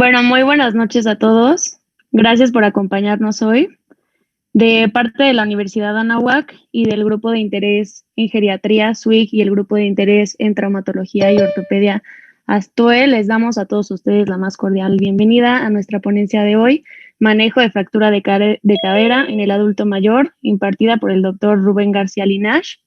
Bueno, muy buenas noches a todos. Gracias por acompañarnos hoy. De parte de la Universidad Anáhuac y del Grupo de Interés en Geriatría, SWIG, y el Grupo de Interés en Traumatología y Ortopedia, ASTOE, les damos a todos ustedes la más cordial bienvenida a nuestra ponencia de hoy, Manejo de fractura de cadera en el adulto mayor, impartida por el doctor Rubén García Linash.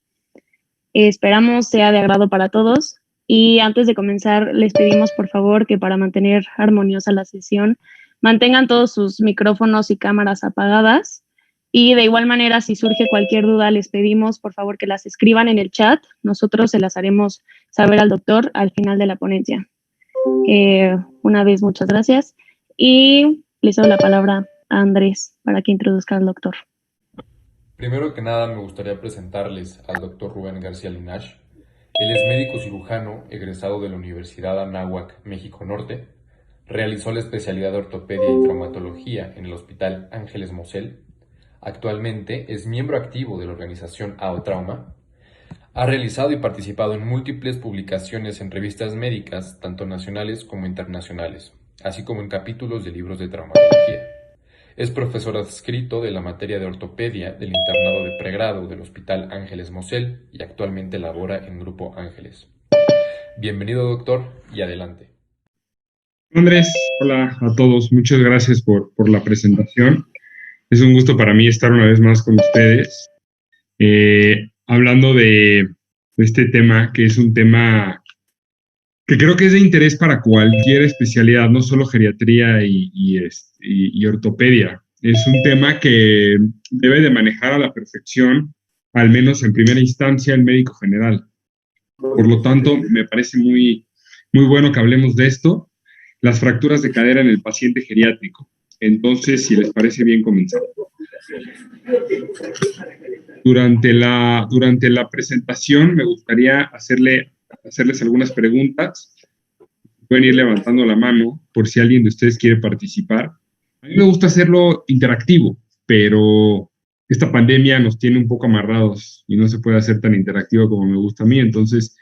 Esperamos sea de agrado para todos. Y antes de comenzar, les pedimos por favor que para mantener armoniosa la sesión, mantengan todos sus micrófonos y cámaras apagadas. Y de igual manera, si surge cualquier duda, les pedimos por favor que las escriban en el chat. Nosotros se las haremos saber al doctor al final de la ponencia. Una vez, muchas gracias. Y les doy la palabra a Andrés para que introduzca al doctor. Primero que nada me gustaría presentarles al doctor Rubén García Linash. Él es médico cirujano egresado de la Universidad Anáhuac, México Norte. Realizó la especialidad de ortopedia y traumatología en el Hospital Ángeles Mosel. Actualmente es miembro activo de la organización AOTrauma. Ha realizado y participado en múltiples publicaciones en revistas médicas, tanto nacionales como internacionales, así como en capítulos de libros de traumatología. Es profesor adscrito de la materia de ortopedia del internado de pregrado del Hospital Ángeles Mosel y actualmente labora en Grupo Ángeles. Bienvenido, doctor, y adelante. Andrés, hola a todos, muchas gracias por la presentación. Es un gusto para mí estar una vez más con ustedes, hablando de este tema, que es un tema que creo que es de interés para cualquier especialidad, no solo geriatría y ortopedia. Es un tema que debe de manejar a la perfección, al menos en primera instancia, el médico general. Por lo tanto, me parece muy bueno que hablemos de esto, las fracturas de cadera en el paciente geriátrico. Entonces, si les parece bien, comenzamos. Durante la presentación me gustaría hacerles algunas preguntas. Pueden ir levantando la mano por si alguien de ustedes quiere participar. A mí me gusta hacerlo interactivo, pero esta pandemia nos tiene un poco amarrados y no se puede hacer tan interactivo como me gusta a mí. Entonces,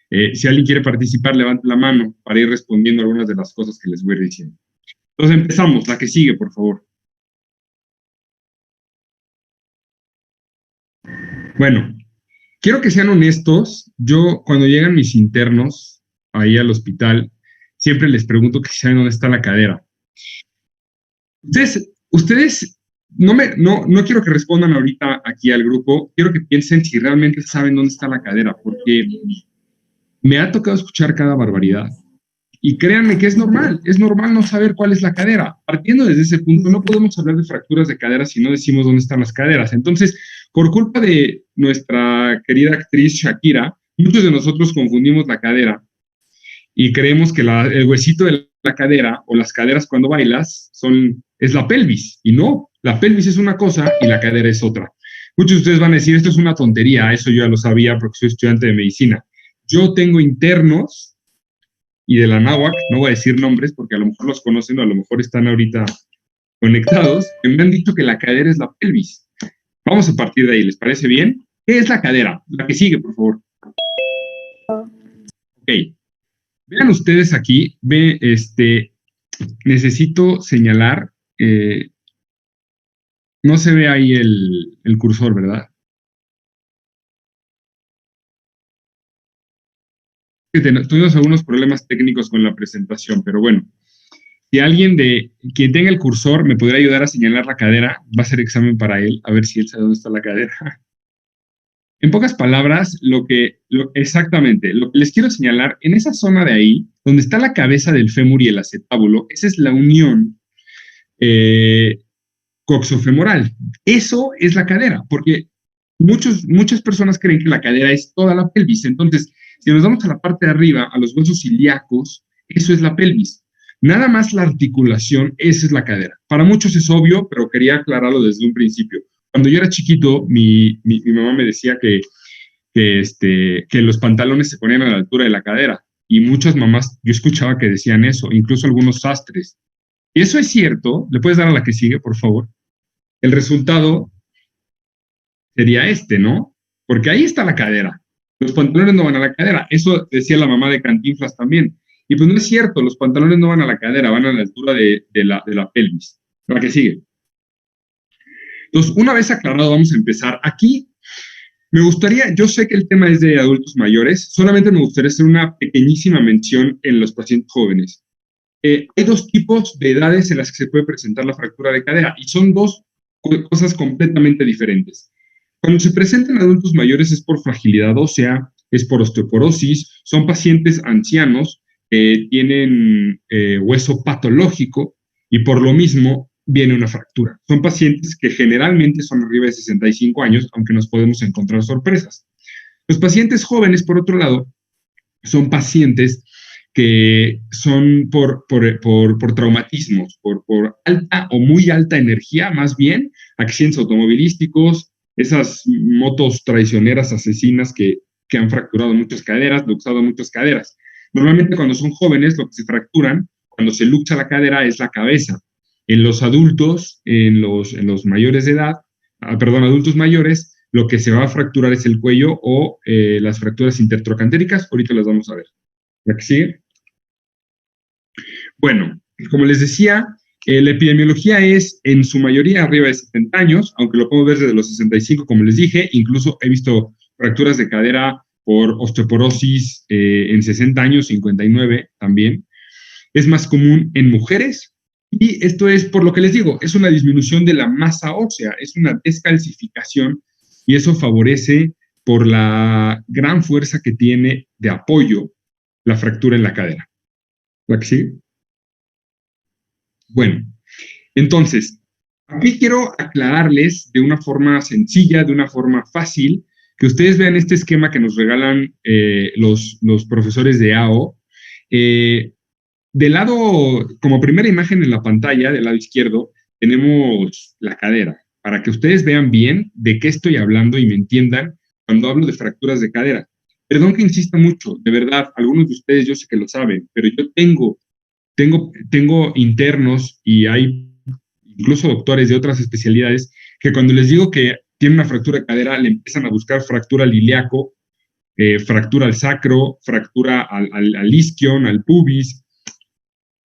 si alguien quiere participar, levante la mano para ir respondiendo algunas de las cosas que les voy a ir diciendo. Entonces empezamos, la que sigue, por favor. Bueno, quiero que sean honestos. Yo, cuando llegan mis internos ahí al hospital, siempre les pregunto que saben dónde está la cadera. Ustedes no quiero que respondan ahorita aquí al grupo, quiero que piensen si realmente saben dónde está la cadera, porque me ha tocado escuchar cada barbaridad. Y créanme que es normal no saber cuál es la cadera. Partiendo desde ese punto, no podemos hablar de fracturas de cadera si no decimos dónde están las caderas. Entonces, por culpa de nuestra querida actriz Shakira, muchos de nosotros confundimos la cadera y creemos que el huesito de la cadera o las caderas cuando bailas es la pelvis. Y no, la pelvis es una cosa y la cadera es otra. Muchos de ustedes van a decir, esto es una tontería, eso yo ya lo sabía porque soy estudiante de medicina. Yo tengo internos y de la Anáhuac, no voy a decir nombres porque a lo mejor los conocen o a lo mejor están ahorita conectados, que me han dicho que la cadera es la pelvis. Vamos a partir de ahí, ¿les parece bien? ¿Qué es la cadera? La que sigue, por favor. Ok. Vean ustedes aquí, necesito señalar, no se ve ahí el cursor, ¿verdad? Tuvimos algunos problemas técnicos con la presentación, pero bueno. Si alguien de quien tenga el cursor me podría ayudar a señalar la cadera, va a ser examen para él, a ver si él sabe dónde está la cadera. En pocas palabras, exactamente, lo que les quiero señalar, en esa zona de ahí, donde está la cabeza del fémur y el acetábulo, esa es la unión coxofemoral. Eso es la cadera, porque muchas personas creen que la cadera es toda la pelvis. Entonces, si nos vamos a la parte de arriba, a los huesos ilíacos, eso es la pelvis. Nada más la articulación, esa es la cadera. Para muchos es obvio, pero quería aclararlo desde un principio. Cuando yo era chiquito, mi mamá me decía que los pantalones se ponían a la altura de la cadera. Y muchas mamás, yo escuchaba que decían eso, incluso algunos sastres. Y eso es cierto. ¿Le puedes dar a la que sigue, por favor? El resultado sería ¿no? Porque ahí está la cadera. Los pantalones no van a la cadera. Eso decía la mamá de Cantinflas también. Y pues no es cierto, los pantalones no van a la cadera, van a la altura de la pelvis. La que sigue. Entonces, una vez aclarado, vamos a empezar. Aquí me gustaría, yo sé que el tema es de adultos mayores, solamente me gustaría hacer una pequeñísima mención en los pacientes jóvenes. Hay dos tipos de edades en las que se puede presentar la fractura de cadera y son dos cosas completamente diferentes. Cuando se presentan adultos mayores es por fragilidad ósea, es por osteoporosis, son pacientes ancianos, tienen hueso patológico y por lo mismo viene una fractura. Son pacientes que generalmente son arriba de 65 años, aunque nos podemos encontrar sorpresas. Los pacientes jóvenes, por otro lado, son pacientes que son por traumatismos, por alta o muy alta energía, más bien, accidentes automovilísticos, esas motos traicioneras asesinas que han fracturado muchas caderas, luxado muchas caderas. Normalmente cuando son jóvenes, lo que se fracturan, cuando se luxa la cadera, es la cabeza. En los adultos, en los mayores de edad, adultos mayores, lo que se va a fracturar es el cuello o las fracturas intertrocantéricas. Ahorita las vamos a ver. ¿La que sigue? Bueno, como les decía, la epidemiología es en su mayoría arriba de 70 años, aunque lo podemos ver desde los 65, como les dije. Incluso he visto fracturas de cadera por osteoporosis en 60 años, 59 también. Es más común en mujeres. Y esto es, por lo que les digo, es una disminución de la masa ósea, es una descalcificación y eso favorece por la gran fuerza que tiene de apoyo la fractura en la cadera. ¿La que sigue? Bueno, entonces, aquí quiero aclararles de una forma sencilla, de una forma fácil, que ustedes vean este esquema que nos regalan los profesores de AO. Del lado, como primera imagen en la pantalla, del lado izquierdo, tenemos la cadera, para que ustedes vean bien de qué estoy hablando y me entiendan cuando hablo de fracturas de cadera. Perdón que insista mucho, de verdad, algunos de ustedes yo sé que lo saben, pero yo tengo internos y hay incluso doctores de otras especialidades que cuando les digo que tiene una fractura de cadera, le empiezan a buscar fractura al ilíaco, fractura al sacro, fractura al isquion, al pubis.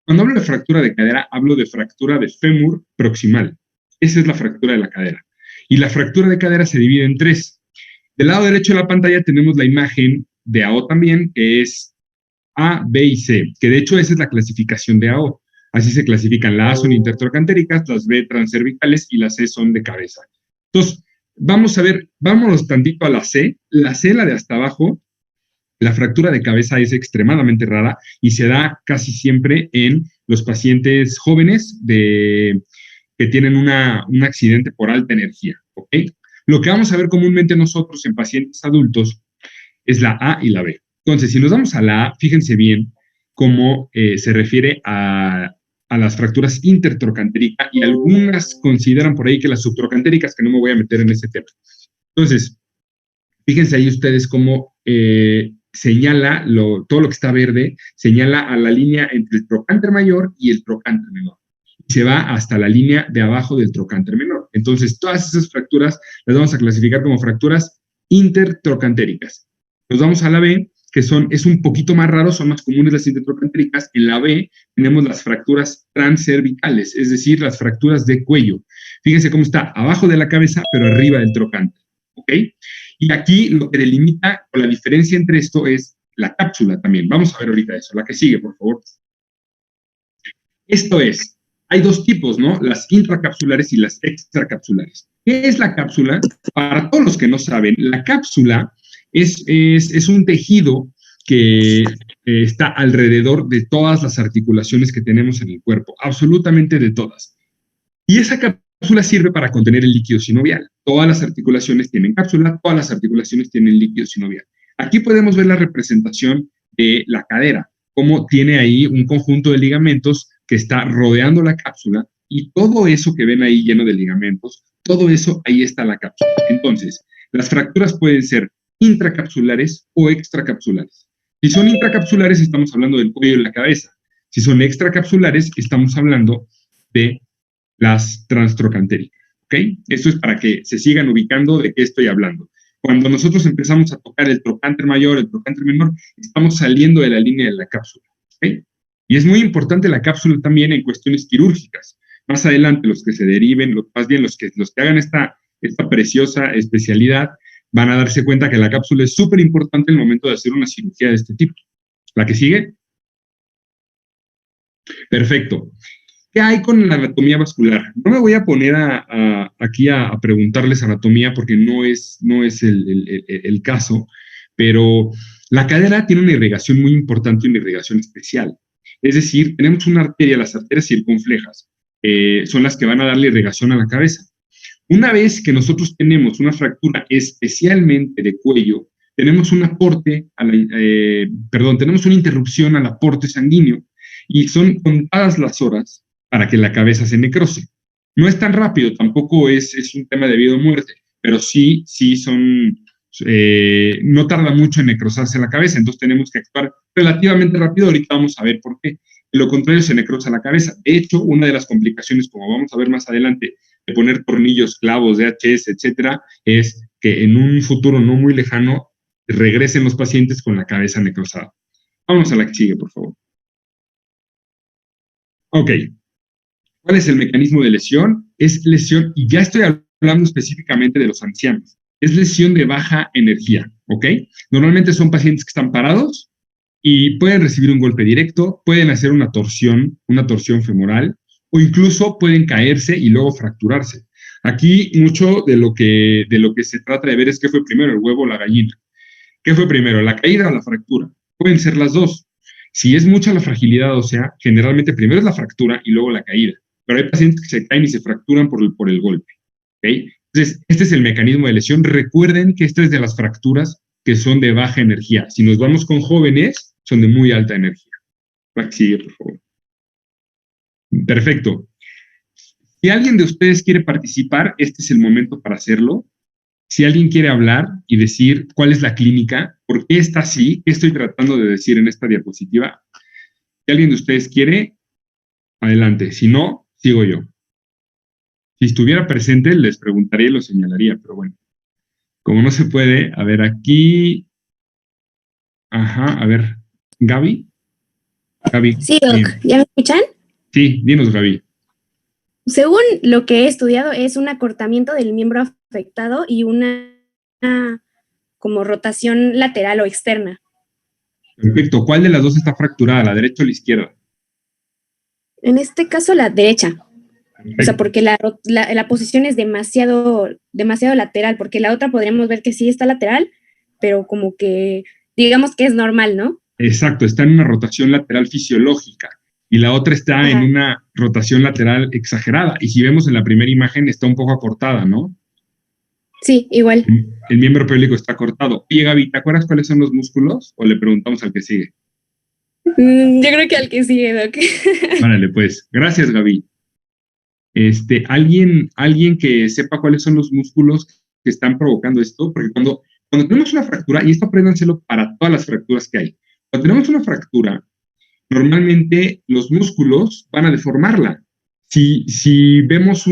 Cuando hablo de fractura de cadera, hablo de fractura de fémur proximal. Esa es la fractura de la cadera. Y la fractura de cadera se divide en tres. Del lado derecho de la pantalla tenemos la imagen de AO también, que es A, B y C, que de hecho esa es la clasificación de AO. Así se clasifican. La A son intertrocantéricas, las B transcervicales y las C son de cabeza. Entonces, vamos a ver, vámonos tantito a la C. La C, la de hasta abajo, la fractura de cabeza es extremadamente rara y se da casi siempre en los pacientes jóvenes que tienen un accidente por alta energía, ¿ok? Lo que vamos a ver comúnmente nosotros en pacientes adultos es la A y la B. Entonces, si nos vamos a la A, fíjense bien cómo se refiere a las fracturas intertrocantéricas y algunas consideran por ahí que las subtrocantéricas, que no me voy a meter en ese tema. Entonces, fíjense ahí ustedes cómo señala todo lo que está verde, señala a la línea entre el trocánter mayor y el trocánter menor. Y se va hasta la línea de abajo del trocánter menor. Entonces, todas esas fracturas las vamos a clasificar como fracturas intertrocantéricas. Nos vamos a la B, que es un poquito más raro, son más comunes las intertrocantéricas. En la B tenemos las fracturas transcervicales, es decir, las fracturas de cuello. Fíjense cómo está abajo de la cabeza, pero arriba del trocánter, ¿ok? Y aquí lo que delimita, o la diferencia entre esto, es la cápsula también. Vamos a ver ahorita eso. La que sigue, por favor. Esto es, hay dos tipos, ¿no? Las intracapsulares y las extracapsulares. ¿Qué es la cápsula? Para todos los que no saben, la cápsula es un tejido que está alrededor de todas las articulaciones que tenemos en el cuerpo, absolutamente de todas. Y esa cápsula sirve para contener el líquido sinovial. Todas las articulaciones tienen cápsula, todas las articulaciones tienen líquido sinovial. Aquí podemos ver la representación de la cadera, cómo tiene ahí un conjunto de ligamentos que está rodeando la cápsula y todo eso que ven ahí lleno de ligamentos, todo eso, ahí está la cápsula. Entonces, las fracturas pueden ser intracapsulares o extracapsulares. Si son intracapsulares, estamos hablando del cuello y la cabeza. Si son extracapsulares, estamos hablando de las transtrocantéricas, ¿ok? Esto es para que se sigan ubicando de qué estoy hablando. Cuando nosotros empezamos a tocar el trocánter mayor, el trocánter menor, estamos saliendo de la línea de la cápsula. ¿ok? Y es muy importante la cápsula también en cuestiones quirúrgicas. Más adelante, los que se deriven, más bien los que hagan esta preciosa especialidad, van a darse cuenta que la cápsula es súper importante en el momento de hacer una cirugía de este tipo. ¿La que sigue? Perfecto. ¿Qué hay con la anatomía vascular? No me voy a poner aquí a preguntarles anatomía porque no es el caso, pero la cadera tiene una irrigación muy importante y una irrigación especial. Es decir, tenemos una arteria, las arterias circunflejas, son las que van a darle irrigación a la cabeza. Una vez que nosotros tenemos una fractura especialmente de cuello, tenemos un aporte, tenemos una interrupción al aporte sanguíneo y son contadas las horas para que la cabeza se necrose. No es tan rápido, tampoco es un tema de vida o muerte, pero sí no tarda mucho en necrosarse la cabeza, entonces tenemos que actuar relativamente rápido. Ahorita vamos a ver por qué. De lo contrario, se necrosa la cabeza. De hecho, una de las complicaciones, como vamos a ver más adelante, de poner tornillos, clavos, DHS, etcétera, es que en un futuro no muy lejano regresen los pacientes con la cabeza necrosada. Vamos a la que sigue, por favor. Ok. ¿Cuál es el mecanismo de lesión? Es lesión, y ya estoy hablando específicamente de los ancianos, es lesión de baja energía, ¿ok? Normalmente son pacientes que están parados y pueden recibir un golpe directo, pueden hacer una torsión femoral, o incluso pueden caerse y luego fracturarse. Aquí mucho de lo que se trata de ver es qué fue primero, el huevo o la gallina. ¿Qué fue primero, la caída o la fractura? Pueden ser las dos. Si es mucha la fragilidad ósea, generalmente primero es la fractura y luego la caída. Pero hay pacientes que se caen y se fracturan por el golpe. ¿Okay? Entonces, este es el mecanismo de lesión. Recuerden que esta es de las fracturas que son de baja energía. Si nos vamos con jóvenes, son de muy alta energía. Sigue, por favor. Perfecto. Si alguien de ustedes quiere participar, este es el momento para hacerlo. Si alguien quiere hablar y decir cuál es la clínica, por qué está así, qué estoy tratando de decir en esta diapositiva. Si alguien de ustedes quiere, adelante. Si no, sigo yo. Si estuviera presente, les preguntaría y lo señalaría, pero bueno. Como no se puede, a ver, aquí. Ajá, a ver. ¿Gaby? Gaby. Sí, Doc. ¿Ya me escuchan? Sí, dinos, Gaby. Según lo que he estudiado, es un acortamiento del miembro afectado y una como rotación lateral o externa. Perfecto. ¿Cuál de las dos está fracturada, la derecha o la izquierda? En este caso, la derecha. Perfecto. O sea, porque la posición es demasiado lateral, porque la otra podríamos ver que sí está lateral, pero como que digamos que es normal, ¿no? Exacto, está en una rotación lateral fisiológica y la otra está en una rotación lateral exagerada. Y si vemos en la primera imagen, está un poco acortada, ¿no? Sí, igual. El miembro pélvico está cortado. Oye, Gaby, ¿te acuerdas cuáles son los músculos? ¿O le preguntamos al que sigue? Yo creo que al que sigue, Doc. Vale, pues. Gracias, Gaby. ¿Alguien que sepa cuáles son los músculos que están provocando esto? Porque cuando tenemos una fractura, y esto apréndanselo para todas las fracturas que hay, cuando tenemos una fractura, normalmente los músculos van a deformarla. Si vemos,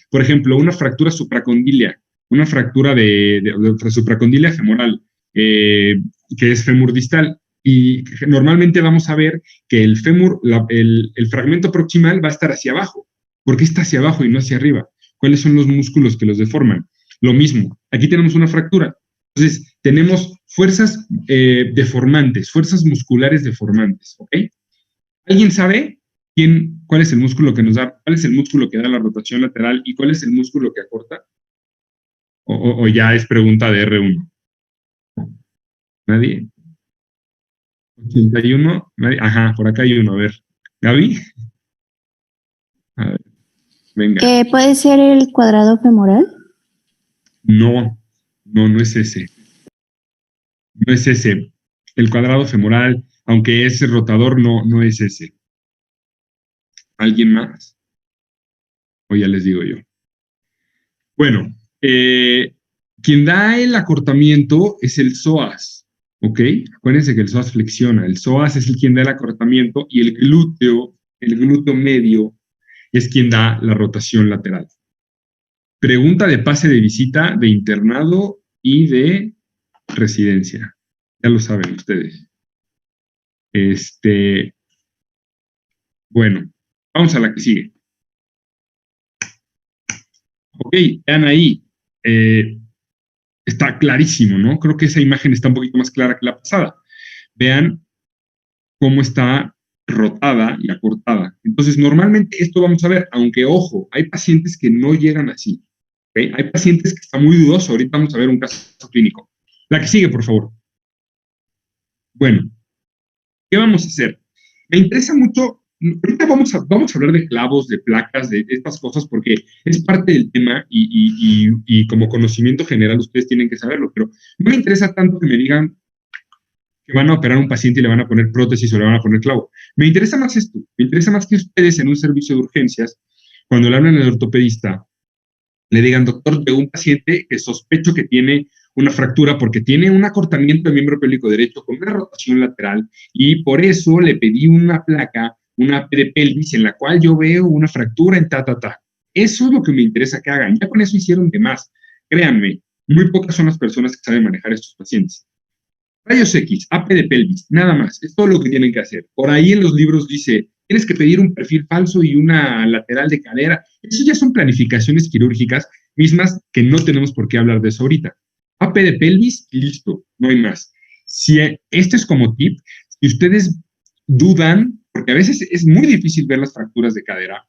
por ejemplo, una fractura supracondilia, una fractura de supracondilia femoral, que es fémur distal, y normalmente vamos a ver que el fémur, el fragmento proximal va a estar hacia abajo. ¿Por qué está hacia abajo y no hacia arriba? ¿Cuáles son los músculos que los deforman? Lo mismo, aquí tenemos una fractura. Entonces, tenemos fuerzas deformantes, fuerzas musculares deformantes, ¿ok? ¿Alguien sabe cuál es el músculo que cuál es el músculo que da la rotación lateral y cuál es el músculo que acorta? ¿O ya es pregunta de R1? ¿Nadie? 81, ¿nadie? Ajá, por acá hay uno, a ver. ¿Gaby? A ver, venga. ¿Puede ser el cuadrado femoral? No es ese. No es ese. El cuadrado femoral, aunque es rotador, no es ese. ¿Alguien más? O ya les digo yo. Bueno, quien da el acortamiento es el psoas, ¿ok? Acuérdense que el psoas flexiona. El psoas es quien da el acortamiento y el glúteo medio, es quien da la rotación lateral. Pregunta de pase de visita, de internado y de residencia. Ya lo saben ustedes. Bueno, vamos a la que sigue. Ok, vean ahí. Está clarísimo, ¿no? Creo que esa imagen está un poquito más clara que la pasada. Vean cómo está rotada y acortada. Entonces, normalmente esto vamos a ver, aunque ojo, hay pacientes que no llegan así. ¿Okay? Hay pacientes que están muy dudosos. Ahorita vamos a ver un caso clínico. La que sigue, por favor. Bueno, ¿qué vamos a hacer? Me interesa mucho, ahorita vamos a hablar de clavos, de placas, de estas cosas, porque es parte del tema y como conocimiento general ustedes tienen que saberlo, pero no me interesa tanto que me digan que van a operar a un paciente y le van a poner prótesis o le van a poner clavo. Me interesa más esto, me interesa más que ustedes en un servicio de urgencias, cuando le hablan al ortopedista, le digan, doctor, de un paciente que sospecho que tiene una fractura porque tiene un acortamiento del miembro pélvico derecho con una rotación lateral y por eso le pedí una placa, una AP de pelvis en la cual yo veo una fractura en ta. Eso es lo que me interesa que hagan. Ya con eso hicieron de más. Créanme, muy pocas son las personas que saben manejar a estos pacientes. Rayos X, AP de pelvis, nada más. Es todo lo que tienen que hacer. Por ahí en los libros dice, tienes que pedir un perfil falso y una lateral de cadera. Eso ya son planificaciones quirúrgicas mismas que no tenemos por qué hablar de eso ahorita. AP de pelvis, listo, no hay más. Si esto es como tip, si ustedes dudan, porque a veces es muy difícil ver las fracturas de cadera,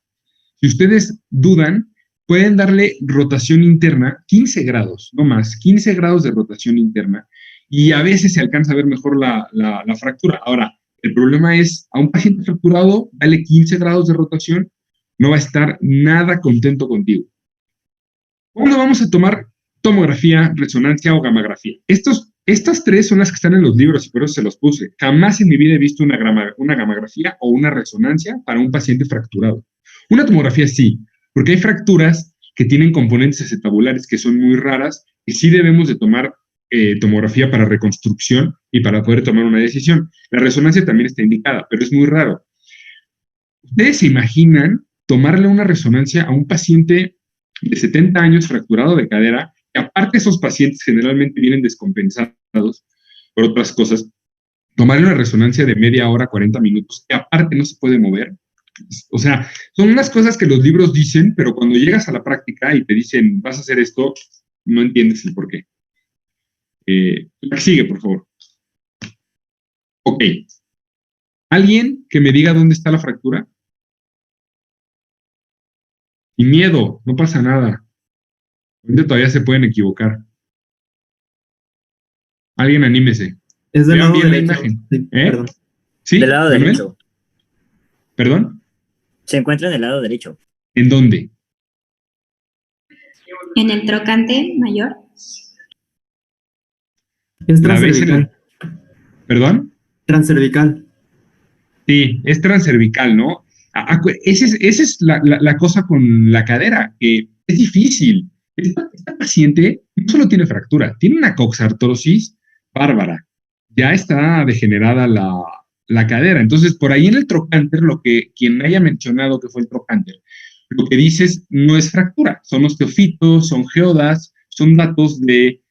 si ustedes dudan, pueden darle rotación interna, 15 grados, no más, 15 grados de rotación interna, y a veces se alcanza a ver mejor la fractura. Ahora, el problema es, a un paciente fracturado, dale 15 grados de rotación, no va a estar nada contento contigo. ¿Cuándo vamos a tomar tomografía, resonancia o gamografía? Estas tres son las que están en los libros y por eso se los puse. Jamás en mi vida he visto una gamografía o una resonancia para un paciente fracturado. Una tomografía sí, porque hay fracturas que tienen componentes acetabulares que son muy raras y sí debemos de tomar tomografía para reconstrucción y para poder tomar una decisión. La resonancia también está indicada, pero es muy raro. ¿Ustedes se imaginan tomarle una resonancia a un paciente de 70 años fracturado de cadera, que aparte esos pacientes generalmente vienen descompensados por otras cosas, tomarle una resonancia de media hora, 40 minutos, que aparte no se puede mover? O sea, son unas cosas que los libros dicen, pero cuando llegas a la práctica y te dicen, vas a hacer esto, no entiendes el por qué. La que sigue, por favor. Ok. ¿Alguien que me diga dónde está la fractura? Sin miedo, no pasa nada. Todavía se pueden equivocar. Alguien anímese. Es del Vean lado bien la derecho. imagen. Sí, ¿Eh? perdón. ¿Sí? Del lado ¿Manuel? derecho. ¿Perdón? Se encuentra en el lado derecho. ¿En dónde? En el trocante mayor. Es ¿La ves en transcervical. ¿Perdón? Transcervical. Sí, es transcervical, ¿no? Esa es la cosa con la cadera, que es difícil. Esta paciente no solo tiene fractura, tiene una coxartrosis bárbara. Ya está degenerada la cadera. Entonces, por ahí en el trocánter, quien haya mencionado que fue el trocánter, lo que dices no es fractura, son osteofitos, son geodas, son datos de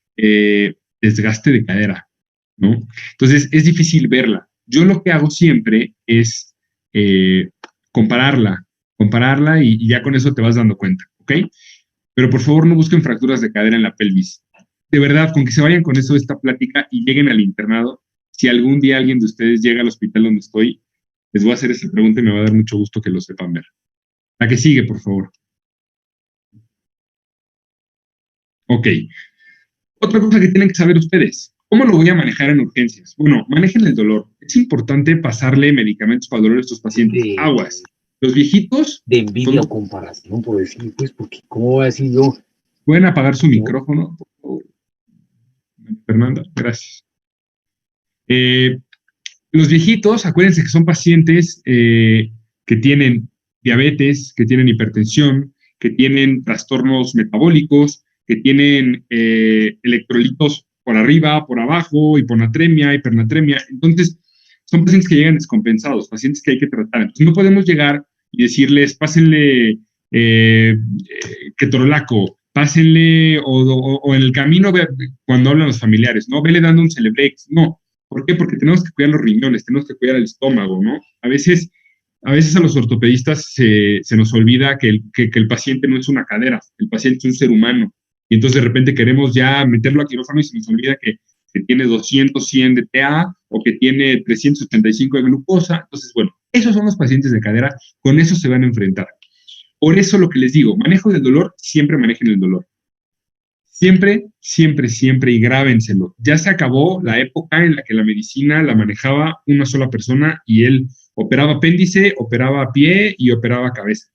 desgaste de cadera, ¿no? Entonces, es difícil verla. Yo lo que hago siempre es compararla y ya con eso te vas dando cuenta, ¿ok? Pero por favor no busquen fracturas de cadera en la pelvis. De verdad, con que se vayan con eso de esta plática y lleguen al internado, si algún día alguien de ustedes llega al hospital donde estoy, les voy a hacer esa pregunta y me va a dar mucho gusto que lo sepan ver. La que sigue, por favor. Ok. Otra cosa que tienen que saber ustedes. ¿Cómo lo voy a manejar en urgencias? Bueno, manejen el dolor. Es importante pasarle medicamentos para dolor a estos pacientes. Aguas. Los viejitos... De envidia o comparación, por decir, pues, porque ¿cómo voy a decir yo? ¿Pueden apagar su micrófono, por favor? Fernanda, gracias. Los viejitos, acuérdense que son pacientes que tienen diabetes, que tienen hipertensión, que tienen trastornos metabólicos, que tienen electrolitos por arriba, por abajo, hiponatremia, hipernatremia. Entonces, son pacientes que llegan descompensados, pacientes que hay que tratar. Entonces, no podemos llegar y decirles, pásenle ketorolaco, pásenle, o en el camino, cuando hablan los familiares, ¿no? Vele dando un Celebrex. No. ¿Por qué? Porque tenemos que cuidar los riñones, tenemos que cuidar el estómago, ¿no? A veces A veces a los ortopedistas se nos olvida que el paciente no es una cadera, el paciente es un ser humano. Y entonces de repente queremos ya meterlo a quirófano y se nos olvida que tiene 200, 100 de TA o que tiene 375 de glucosa. Entonces, bueno, esos son los pacientes de cadera, con eso se van a enfrentar. Por eso lo que les digo, manejo del dolor, siempre manejen el dolor. Siempre, siempre, siempre, y grábenselo. Ya se acabó la época en la que la medicina la manejaba una sola persona y él operaba apéndice, operaba pie y operaba cabeza.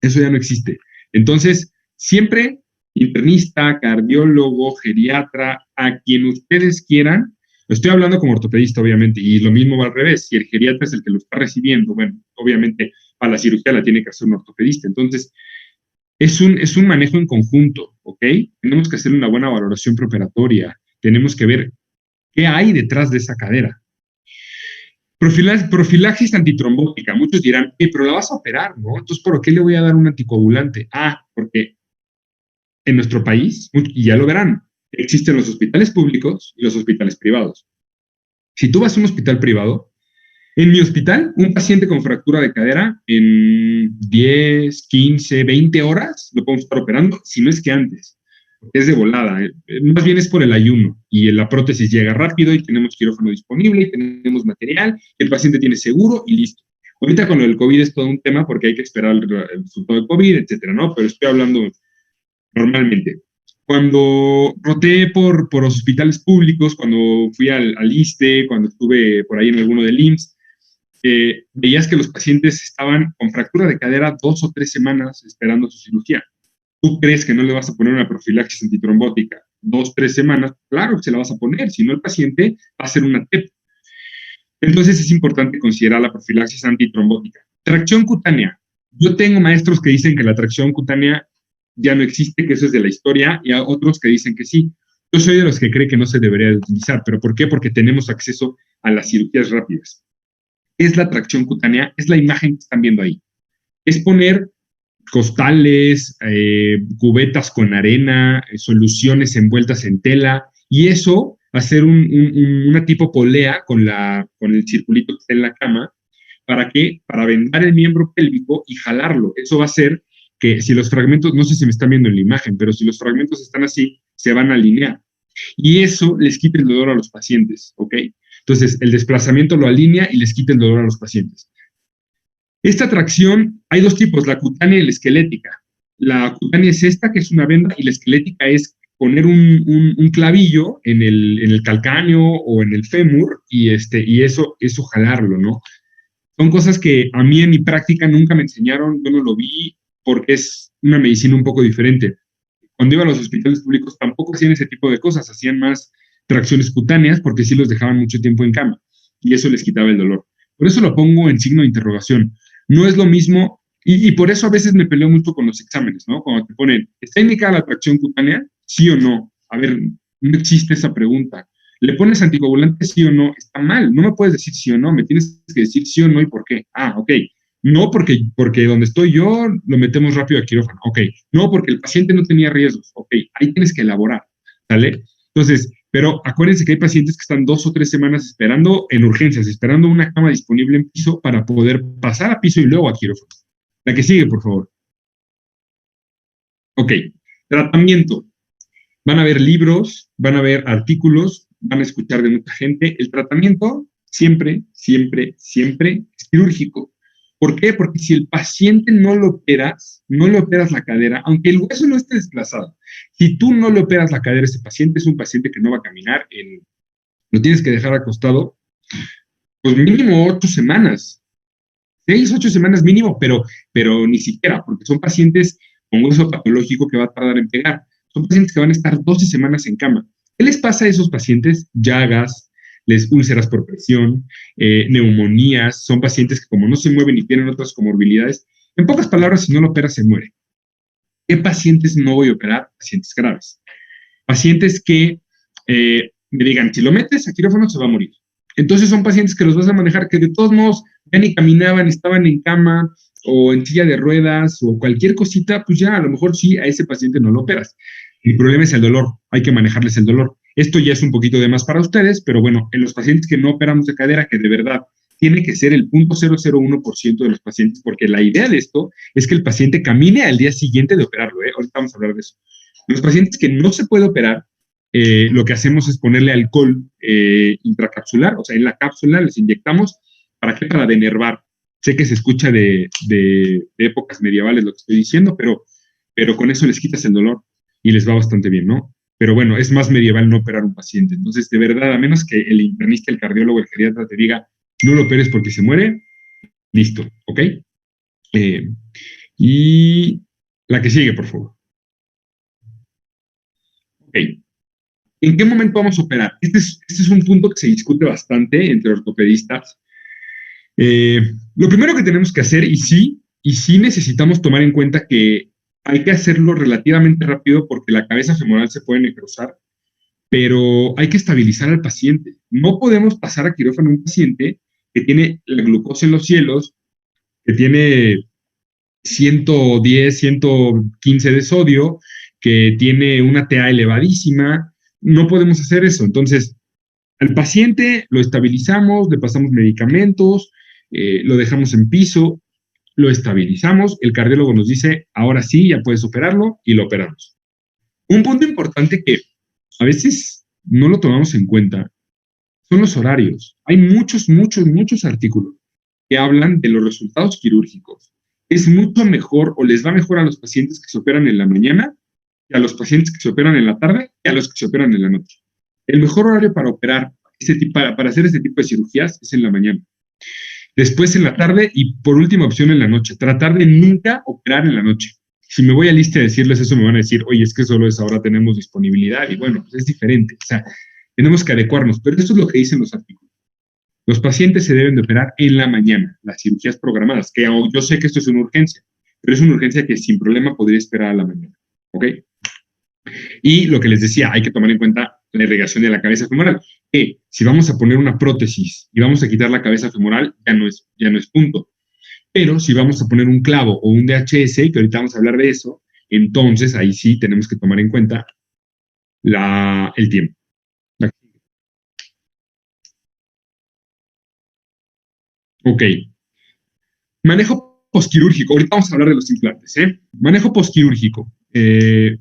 Eso ya no existe. Entonces, siempre internista, cardiólogo, geriatra, a quien ustedes quieran. Estoy hablando como ortopedista, obviamente, y lo mismo va al revés. Si el geriatra es el que lo está recibiendo, bueno, obviamente a la cirugía la tiene que hacer un ortopedista. Entonces, es un manejo en conjunto, ¿ok? Tenemos que hacer una buena valoración preoperatoria. Tenemos que ver qué hay detrás de esa cadera. Profilaxis antitrombótica. Muchos dirán, pero la vas a operar, ¿no? Entonces, ¿por qué le voy a dar un anticoagulante? Porque en nuestro país, y ya lo verán, existen los hospitales públicos y los hospitales privados. Si tú vas a un hospital privado, en mi hospital, un paciente con fractura de cadera, en 10, 15, 20 horas lo podemos estar operando, si no es que antes. Es de volada. Más bien es por el ayuno. Y la prótesis llega rápido y tenemos quirófano disponible y tenemos material, el paciente tiene seguro y listo. Ahorita con lo del COVID es todo un tema porque hay que esperar el resultado del COVID, etcétera, ¿no? Pero estoy hablando normalmente. Cuando roté por los hospitales públicos, cuando fui al ISSSTE, cuando estuve por ahí en alguno del IMSS, veías que los pacientes estaban con fractura de cadera 2 o 3 semanas esperando su cirugía. ¿Tú crees que no le vas a poner una profilaxis antitrombótica 2, 3 semanas? Claro que se la vas a poner, si no el paciente va a hacer una TEP. Entonces es importante considerar la profilaxis antitrombótica. Tracción cutánea. Yo tengo maestros que dicen que la tracción cutánea ya no existe, que eso es de la historia, y a otros que dicen que sí. Yo soy de los que cree que no se debería de utilizar. ¿Pero por qué? Porque tenemos acceso a las cirugías rápidas. Es la tracción cutánea, es la imagen que están viendo ahí. Es poner costales, cubetas con arena, soluciones envueltas en tela, y eso, hacer una tipo polea con el circulito que está en la cama. ¿Para qué? Para vendar el miembro pélvico y jalarlo. Eso va a hacer que si los fragmentos, no sé si me están viendo en la imagen, pero si los fragmentos están así, se van a alinear. Y eso les quita el dolor a los pacientes, ¿ok? Entonces, el desplazamiento lo alinea y les quita el dolor a los pacientes. Esta tracción, hay 2 tipos, la cutánea y la esquelética. La cutánea es esta, que es una venda, y la esquelética es poner un clavillo en el calcáneo o en el fémur y eso jalarlo, ¿no? Son cosas que a mí en mi práctica nunca me enseñaron, yo no lo vi porque es una medicina un poco diferente. Cuando iba a los hospitales públicos tampoco hacían ese tipo de cosas, hacían más tracciones cutáneas porque sí los dejaban mucho tiempo en cama y eso les quitaba el dolor. Por eso lo pongo en signo de interrogación. No es lo mismo, y por eso a veces me peleo mucho con los exámenes, ¿no? Cuando te ponen, ¿está indicada la tracción cutánea? ¿Sí o no? A ver, no existe esa pregunta. ¿Le pones anticoagulante sí o no? Está mal, no me puedes decir sí o no, me tienes que decir sí o no y por qué. Ok. No porque donde estoy yo lo metemos rápido a quirófano. Ok. No porque el paciente no tenía riesgos. Ok. Ahí tienes que elaborar, ¿sale? Entonces, pero acuérdense que hay pacientes que están 2 o 3 semanas esperando en urgencias, esperando una cama disponible en piso para poder pasar a piso y luego a quirófano. La que sigue, por favor. Ok. Tratamiento. Van a ver libros, van a ver artículos, van a escuchar de mucha gente. El tratamiento siempre, siempre, siempre es quirúrgico. ¿Por qué? Porque si el paciente no le operas la cadera, aunque el hueso no esté desplazado, si tú no le operas la cadera a ese paciente, es un paciente que no va a caminar, lo tienes que dejar acostado, pues mínimo 8 semanas, 6, 8 semanas mínimo, pero ni siquiera, porque son pacientes con hueso patológico que va a tardar en pegar. Son pacientes que van a estar 12 semanas en cama. ¿Qué les pasa a esos pacientes? Llagas, úlceras por presión, neumonías. Son pacientes que como no se mueven y tienen otras comorbilidades, en pocas palabras, si no lo operas, se muere. ¿Qué pacientes no voy a operar? Pacientes graves. Pacientes que me digan, si lo metes a quirófano se va a morir. Entonces son pacientes que los vas a manejar, que de todos modos ya ni caminaban, estaban en cama o en silla de ruedas o cualquier cosita, pues ya a lo mejor sí, a ese paciente no lo operas. El problema es el dolor, hay que manejarles el dolor. Esto ya es un poquito de más para ustedes, pero bueno, en los pacientes que no operamos de cadera, que de verdad tiene que ser el 0.001% de los pacientes, porque la idea de esto es que el paciente camine al día siguiente de operarlo, ¿eh? Ahorita vamos a hablar de eso. Los pacientes que no se puede operar, lo que hacemos es ponerle alcohol intracapsular, o sea, en la cápsula les inyectamos, ¿para qué? Para denervar. Sé que se escucha de épocas medievales lo que estoy diciendo, pero con eso les quitas el dolor y les va bastante bien, ¿no? Pero bueno, es más medieval no operar un paciente. Entonces, de verdad, a menos que el internista, el cardiólogo, el geriatra te diga, no lo operes porque se muere, listo, ¿ok? Y la que sigue, por favor. Ok. ¿En qué momento vamos a operar? Este es un punto que se discute bastante entre ortopedistas. Lo primero que tenemos que hacer, y sí necesitamos tomar en cuenta que hay que hacerlo relativamente rápido porque la cabeza femoral se puede necrosar, pero hay que estabilizar al paciente. No podemos pasar a quirófano a un paciente que tiene la glucosa en los cielos, que tiene 110, 115 de sodio, que tiene una TA elevadísima. No podemos hacer eso. Entonces, al paciente lo estabilizamos, le pasamos medicamentos, lo dejamos en piso, lo estabilizamos, el cardiólogo nos dice, ahora sí, ya puedes operarlo, y lo operamos. Un punto importante que a veces no lo tomamos en cuenta son los horarios. Hay muchos artículos que hablan de los resultados quirúrgicos. Es mucho mejor o les va mejor a los pacientes que se operan en la mañana que a los pacientes que se operan en la tarde que a los que se operan en la noche. El mejor horario para operar, para hacer este tipo de cirugías es en la mañana. Después en la tarde y por última opción en la noche. Tratar de nunca operar en la noche. Si me voy a lista de decirles eso, me van a decir, oye, es que solo es ahora tenemos disponibilidad. Y bueno, pues es diferente. O sea, tenemos que adecuarnos. Pero esto es lo que dicen los artículos. Los pacientes se deben de operar en la mañana, las cirugías programadas, que yo sé que esto es una urgencia, pero es una urgencia que sin problema podría esperar a la mañana. ¿Ok? Y lo que les decía, hay que tomar en cuenta la irrigación de la cabeza femoral. Si vamos a poner una prótesis y vamos a quitar la cabeza femoral, ya no es punto. Pero si vamos a poner un clavo o un DHS, que ahorita vamos a hablar de eso, entonces ahí sí tenemos que tomar en cuenta el tiempo. Ok. Manejo posquirúrgico. Ahorita vamos a hablar de los implantes, ¿eh? Manejo posquirúrgico. ¿Alguien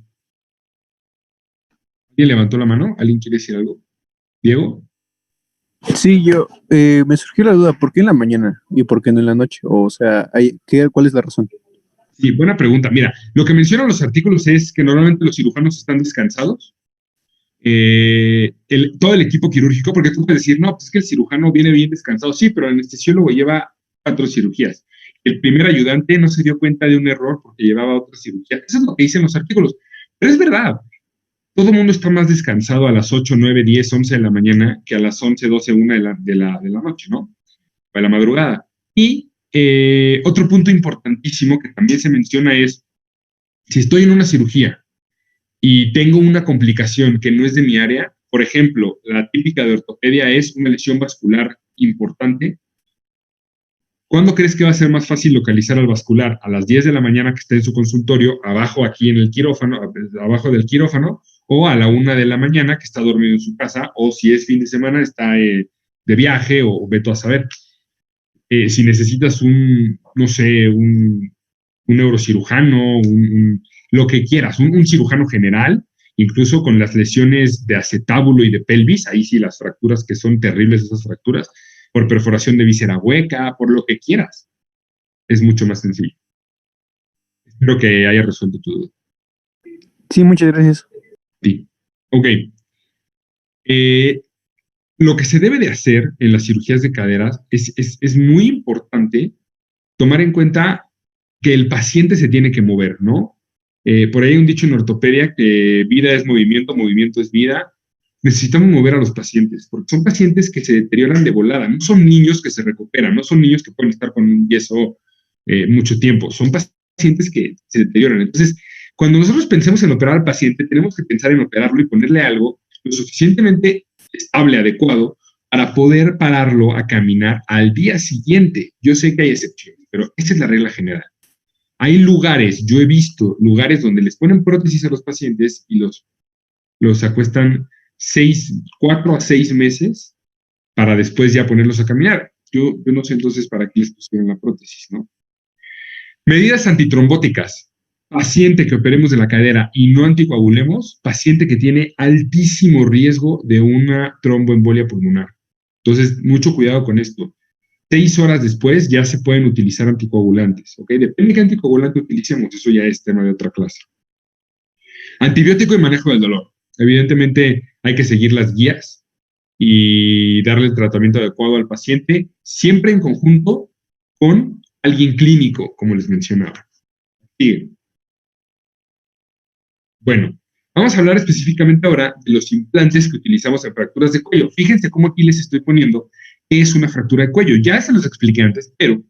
levantó la mano? ¿Alguien quiere decir algo? ¿Diego? Sí, me surgió la duda, ¿por qué en la mañana y por qué no en la noche? O sea, ¿cuál es la razón? Sí, buena pregunta. Mira, lo que mencionan los artículos es que normalmente los cirujanos están descansados. Todo el equipo quirúrgico, porque tú puedes decir, no, pues es que el cirujano viene bien descansado. Sí, pero el anestesiólogo lleva 4 cirugías. El primer ayudante no se dio cuenta de un error porque llevaba otra cirugía. Eso es lo que dicen los artículos. Pero es verdad. Todo el mundo está más descansado a las 8, 9, 10, 11 de la mañana que a las 11, 12, 1 de la noche, ¿no? O de la madrugada. Y otro punto importantísimo que también se menciona es, si estoy en una cirugía y tengo una complicación que no es de mi área, por ejemplo, la típica de ortopedia es una lesión vascular importante. ¿Cuándo crees que va a ser más fácil localizar al vascular? ¿A las 10 de la mañana que está en su consultorio, abajo aquí en el quirófano, abajo del quirófano, o a la 1 de la mañana que está dormido en su casa, o si es fin de semana está de viaje o veto a saber? Si necesitas un neurocirujano, lo que quieras, un cirujano general, incluso con las lesiones de acetábulo y de pelvis, ahí sí las fracturas que son terribles, esas fracturas, por perforación de víscera hueca, por lo que quieras. Es mucho más sencillo. Espero que haya resuelto tu duda. Sí, muchas gracias. Sí. Ok. Lo que se debe de hacer en las cirugías de caderas es muy importante tomar en cuenta que el paciente se tiene que mover, ¿no? Por ahí hay un dicho en ortopedia que vida es movimiento, movimiento es vida. Necesitamos mover a los pacientes, porque son pacientes que se deterioran de volada, no son niños que se recuperan, no son niños que pueden estar con un yeso mucho tiempo, son pacientes que se deterioran. Entonces, cuando nosotros pensemos en operar al paciente, tenemos que pensar en operarlo y ponerle algo lo suficientemente estable, adecuado, para poder pararlo a caminar al día siguiente. Yo sé que hay excepciones, pero esa es la regla general. Hay lugares, yo he visto lugares donde les ponen prótesis a los pacientes y los acuestan 4 a 6 meses para después ya ponerlos a caminar. yo no sé entonces para qué les pusieron la prótesis, ¿no? Medidas antitrombóticas. Paciente que operemos de la cadera y no anticoagulemos, paciente que tiene altísimo riesgo de una tromboembolia pulmonar. Entonces, mucho cuidado con esto. 6 horas después ya se pueden utilizar anticoagulantes, ¿ok? Depende de qué anticoagulante utilicemos, eso ya es tema de otra clase. Antibiótico y manejo del dolor. Evidentemente hay que seguir las guías y darle el tratamiento adecuado al paciente, siempre en conjunto con alguien clínico, como les mencionaba. Sigue. Bueno, vamos a hablar específicamente ahora de los implantes que utilizamos en fracturas de cuello. Fíjense cómo aquí les estoy poniendo qué es una fractura de cuello. Ya se los expliqué antes, pero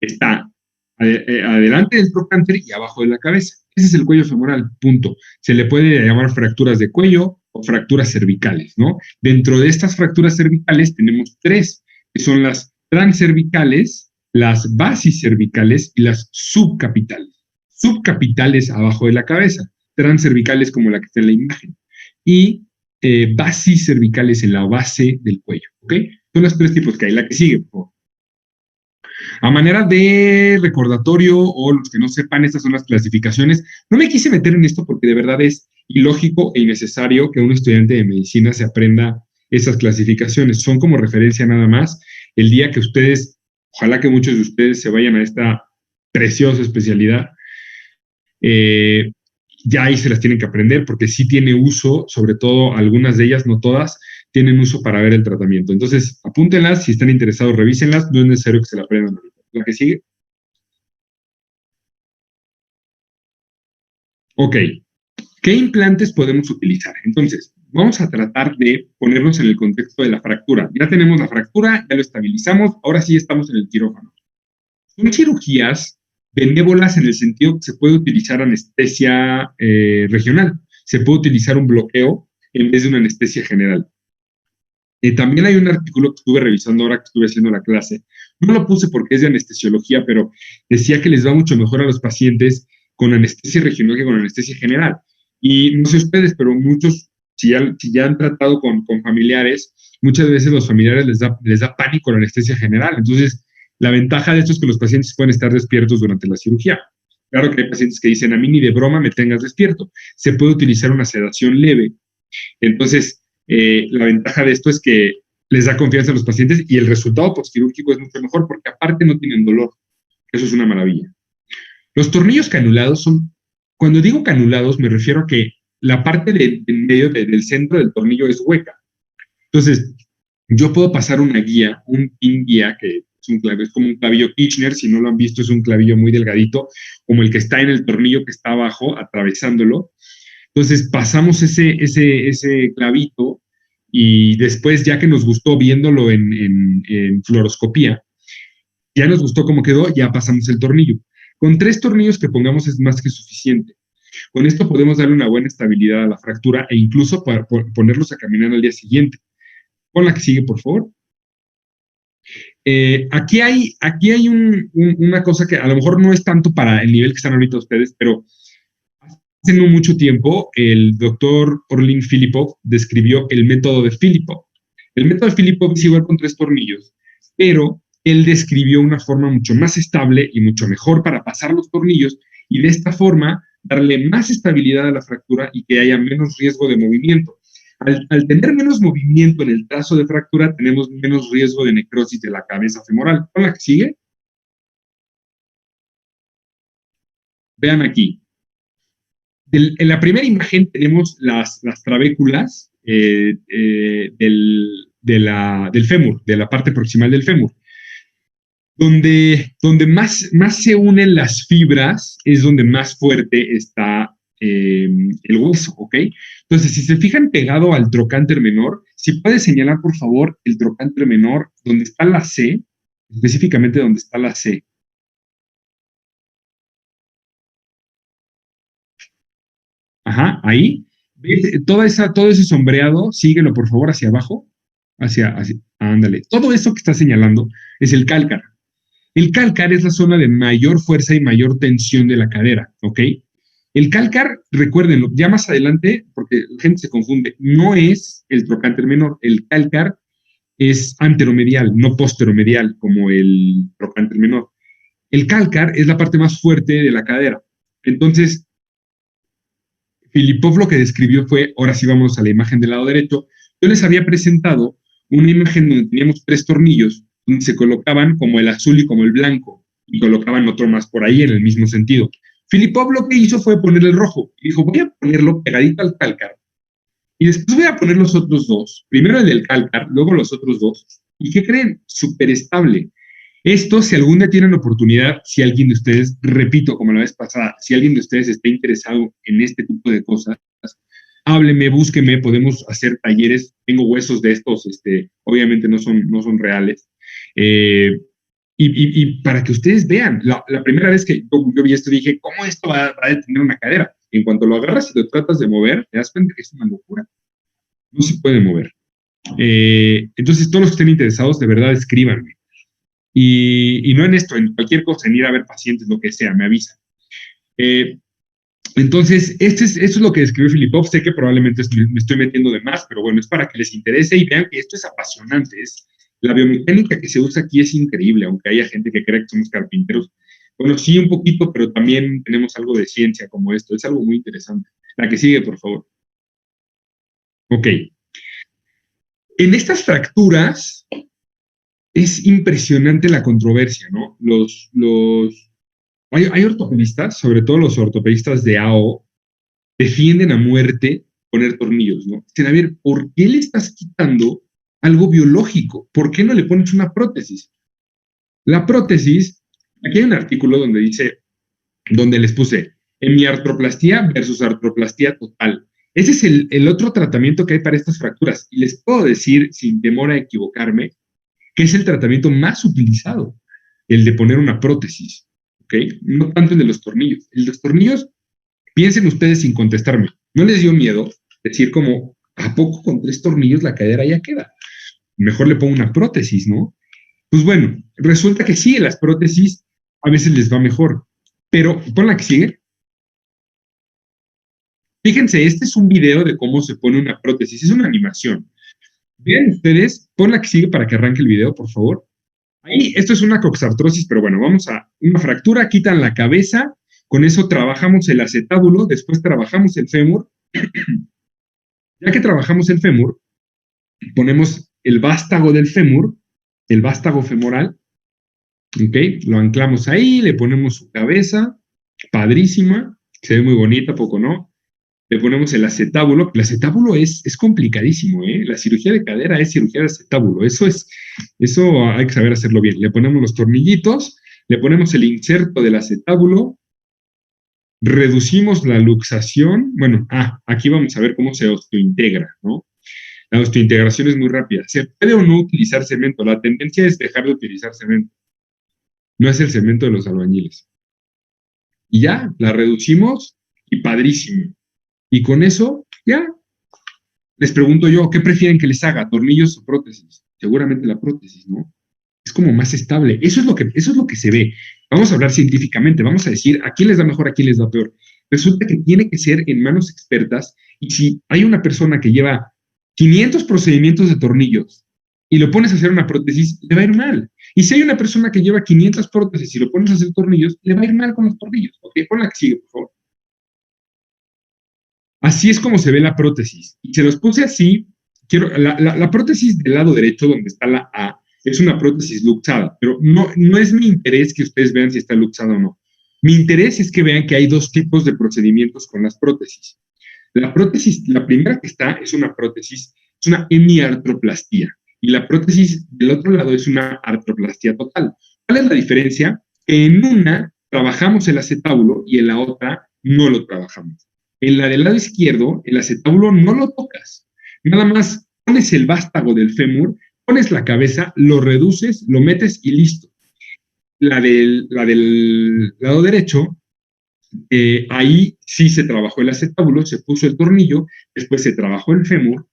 está adelante del trocánter y abajo de la cabeza. Ese es el cuello femoral, punto. Se le puede llamar fracturas de cuello o fracturas cervicales, ¿no? Dentro de estas fracturas cervicales tenemos 3, que son las transcervicales, las basicervicales y las subcapitales. Subcapitales abajo de la cabeza, transcervicales como la que está en la imagen, y basicervicales en la base del cuello, ¿ok? Son los 3 tipos que hay. La que sigue, por favor. A manera de recordatorio, o los que no sepan, estas son las clasificaciones. No me quise meter en esto porque de verdad es ilógico e innecesario que un estudiante de medicina se aprenda esas clasificaciones. Son como referencia nada más. El día que ustedes, ojalá que muchos de ustedes se vayan a esta preciosa especialidad, ya ahí se las tienen que aprender porque sí tiene uso, sobre todo algunas de ellas, no todas, tienen uso para ver el tratamiento. Entonces, apúntenlas, si están interesados, revísenlas, no es necesario que se la aprendan ahorita. ¿La que sigue? Ok, ¿qué implantes podemos utilizar? Entonces, vamos a tratar de ponernos en el contexto de la fractura. Ya tenemos la fractura, ya lo estabilizamos, ahora sí estamos en el quirófano. Son cirugías benévolas en el sentido que se puede utilizar anestesia regional, se puede utilizar un bloqueo en vez de una anestesia general. También hay un artículo que estuve revisando ahora que estuve haciendo la clase. No lo puse porque es de anestesiología, pero decía que les va mucho mejor a los pacientes con anestesia regional que con anestesia general. Y no sé ustedes, pero muchos, si ya han tratado con familiares, muchas veces los familiares les da pánico la anestesia general. Entonces, la ventaja de esto es que los pacientes pueden estar despiertos durante la cirugía. Claro que hay pacientes que dicen, a mí ni de broma me tengas despierto. Se puede utilizar una sedación leve. Entonces, la ventaja de esto es que les da confianza a los pacientes y el resultado postquirúrgico es mucho mejor porque aparte no tienen dolor. Eso es una maravilla. Los tornillos canulados son, cuando digo canulados me refiero a que la parte en medio del centro del tornillo es hueca. Entonces, yo puedo pasar una guía, un pin guía, que es como un clavillo Kirchner, si no lo han visto es un clavillo muy delgadito, como el que está en el tornillo que está abajo, atravesándolo. Entonces pasamos ese clavito y después, ya que nos gustó viéndolo en fluoroscopía, ya nos gustó cómo quedó, ya pasamos el tornillo. Con 3 tornillos que pongamos es más que suficiente. Con esto podemos darle una buena estabilidad a la fractura e incluso para ponerlos a caminar al día siguiente. Pon la que sigue, por favor. Aquí hay una cosa que a lo mejor no es tanto para el nivel que están ahorita ustedes, pero hace no mucho tiempo el doctor Orlin Filipov describió el método de Filipov. El método de Filipov es igual con 3 tornillos, pero él describió una forma mucho más estable y mucho mejor para pasar los tornillos y de esta forma darle más estabilidad a la fractura y que haya menos riesgo de movimiento. Al tener menos movimiento en el trazo de fractura, tenemos menos riesgo de necrosis de la cabeza femoral. ¿Con la que sigue? Vean aquí. En la primera imagen tenemos las trabéculas del fémur, de la parte proximal del fémur. Donde más se unen las fibras es donde más fuerte está el hueso, ¿ok? Entonces, si se fijan pegado al trocánter menor, si puede señalar, por favor, el trocánter menor, donde está la C, específicamente donde está la C. Ajá, ahí. ¿Ves? Todo ese sombreado, síguelo, por favor, hacia abajo. Ándale. Todo eso que está señalando es el cálcar. El cálcar es la zona de mayor fuerza y mayor tensión de la cadera, ¿ok? El cálcar, recuérdenlo, ya más adelante, porque la gente se confunde, no es el trocánter menor. El cálcar es anteromedial, no posteromedial, como el trocánter menor. El cálcar es la parte más fuerte de la cadera. Entonces, Filipov lo que describió fue, ahora sí vamos a la imagen del lado derecho, yo les había presentado una imagen donde teníamos 3 tornillos, donde se colocaban como el azul y como el blanco, y colocaban otro más por ahí en el mismo sentido. Filipov lo que hizo fue ponerle el rojo, y dijo, voy a ponerlo pegadito al cálcar, y después voy a poner los otros 2, primero el del cálcar, luego los otros 2, ¿y qué creen? Súper estable. Esto, si algún día tienen oportunidad, si alguien de ustedes, repito, como la vez pasada, si alguien de ustedes está interesado en este tipo de cosas, hábleme, búsqueme, podemos hacer talleres. Tengo huesos de estos, obviamente no son reales. Y para que ustedes vean, la primera vez que yo vi esto dije, ¿cómo esto va a detener una cadera? En cuanto lo agarras y lo tratas de mover, te das cuenta que es una locura. No se puede mover. Entonces, todos los que estén interesados, de verdad, escríbanme. Y no en esto, en cualquier cosa, en ir a ver pacientes, lo que sea, me avisan. Entonces, esto es lo que describió Filipov. Sé que probablemente me estoy metiendo de más, pero bueno, es para que les interese y vean que esto es apasionante. La biomecánica que se usa aquí es increíble, aunque haya gente que crea que somos carpinteros. Bueno, sí, un poquito, pero también tenemos algo de ciencia como esto. Es algo muy interesante. La que sigue, por favor. Ok. En estas fracturas es impresionante la controversia, ¿no? Hay ortopedistas, sobre todo los ortopedistas de AO, defienden a muerte poner tornillos, ¿no? Dicen, a ver, ¿por qué le estás quitando algo biológico? ¿Por qué no le pones una prótesis? La prótesis, aquí hay un artículo donde dice, donde les puse hemiartroplastía versus artroplastía total. Ese es el otro tratamiento que hay para estas fracturas. Y les puedo decir, sin temor a equivocarme, que es el tratamiento más utilizado, el de poner una prótesis, ¿ok? No tanto el de los tornillos. El de los tornillos, piensen ustedes sin contestarme, ¿no les dio miedo decir como, ¿a poco con 3 tornillos la cadera ya queda? Mejor le pongo una prótesis, ¿no? Pues bueno, resulta que sí, las prótesis a veces les va mejor, pero pon la que sigue. Fíjense, este es un video de cómo se pone una prótesis, es una animación. Vean ustedes, pon la que sigue para que arranque el video, por favor. Ahí, esto es una coxartrosis, pero bueno, vamos a una fractura, quitan la cabeza, con eso trabajamos el acetábulo, después trabajamos el fémur. Ya que trabajamos el fémur, ponemos el vástago del fémur, el vástago femoral, ¿ok? Lo anclamos ahí, le ponemos su cabeza, padrísima, se ve muy bonita, poco no. Le ponemos el acetábulo. El acetábulo es complicadísimo, ¿eh? La cirugía de cadera es cirugía de acetábulo. Eso hay que saber hacerlo bien. Le ponemos los tornillitos, le ponemos el inserto del acetábulo, reducimos la luxación. Bueno, aquí vamos a ver cómo se osteointegra, ¿no? La osteointegración es muy rápida. ¿Se puede o no utilizar cemento? La tendencia es dejar de utilizar cemento. No es el cemento de los albañiles. Y ya, la reducimos y padrísimo. Y con eso, ya, les pregunto yo, ¿qué prefieren que les haga? ¿Tornillos o prótesis? Seguramente la prótesis, ¿no? Es como más estable. Eso es lo que se ve. Vamos a hablar científicamente, vamos a decir a quién les da mejor, a quién les da peor. Resulta que tiene que ser en manos expertas, y si hay una persona que lleva 500 procedimientos de tornillos y lo pones a hacer una prótesis, le va a ir mal. Y si hay una persona que lleva 500 prótesis y lo pones a hacer tornillos, le va a ir mal con los tornillos. Ok, pon la que sigue, por favor. Así es como se ve la prótesis. Y se los puse así. La prótesis del lado derecho, donde está la A, es una prótesis luxada, pero no es mi interés que ustedes vean si está luxada o no. Mi interés es que vean que hay 2 tipos de procedimientos con las prótesis. La prótesis, la primera que está, es una prótesis, es una hemiartroplastía. Y la prótesis del otro lado es una artroplastía total. ¿Cuál es la diferencia? En una trabajamos el acetábulo y en la otra no lo trabajamos. En la del lado izquierdo, el acetábulo no lo tocas. Nada más pones el vástago del fémur, pones la cabeza, lo reduces, lo metes y listo. La del lado derecho, ahí sí se trabajó el acetábulo, se puso el tornillo, después se trabajó el fémur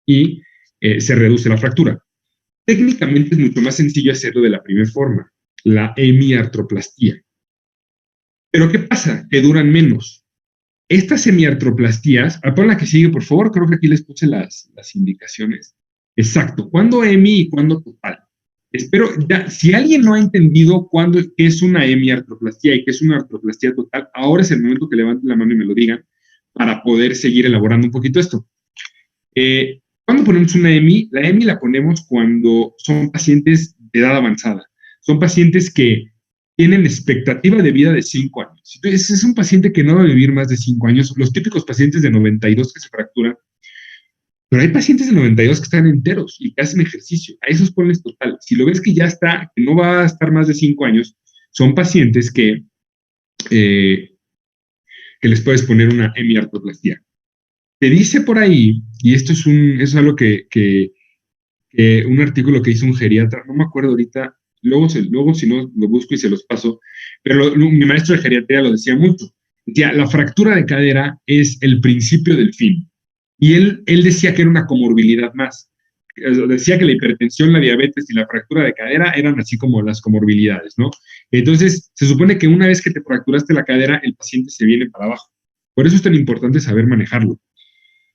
y se reduce la fractura. Técnicamente es mucho más sencillo hacerlo de la primera forma, la hemiartroplastía. Pero ¿qué pasa? Que duran menos. Estas hemiartroplastías, pon la que sigue, por favor, creo que aquí les puse las indicaciones. Exacto. ¿Cuándo hemi y cuándo total? Espero, ya, si alguien no ha entendido qué es una hemiartroplastía y qué es una artroplastía total, ahora es el momento que levanten la mano y me lo digan para poder seguir elaborando un poquito esto. ¿Cuándo ponemos una EMI? La EMI la ponemos cuando son pacientes de edad avanzada. Son pacientes que tienen expectativa de vida de 5 años. Entonces, es un paciente que no va a vivir más de 5 años. Los típicos pacientes de 92 que se fracturan, pero hay pacientes de 92 que están enteros y que hacen ejercicio. A esos ponles total. Si lo ves que ya está, que no va a estar más de 5 años, son pacientes que les puedes poner una hemiartroplastía. Te dice por ahí, y esto es algo que un artículo que hizo un geriatra, no me acuerdo ahorita, luego si no lo busco y se los paso, pero mi maestro de geriatría lo decía mucho. Decía, la fractura de cadera es el principio del fin. Y él decía que era una comorbilidad más. Decía que la hipertensión, la diabetes y la fractura de cadera eran así como las comorbilidades, ¿no? Entonces, se supone que una vez que te fracturaste la cadera, el paciente se viene para abajo. Por eso es tan importante saber manejarlo.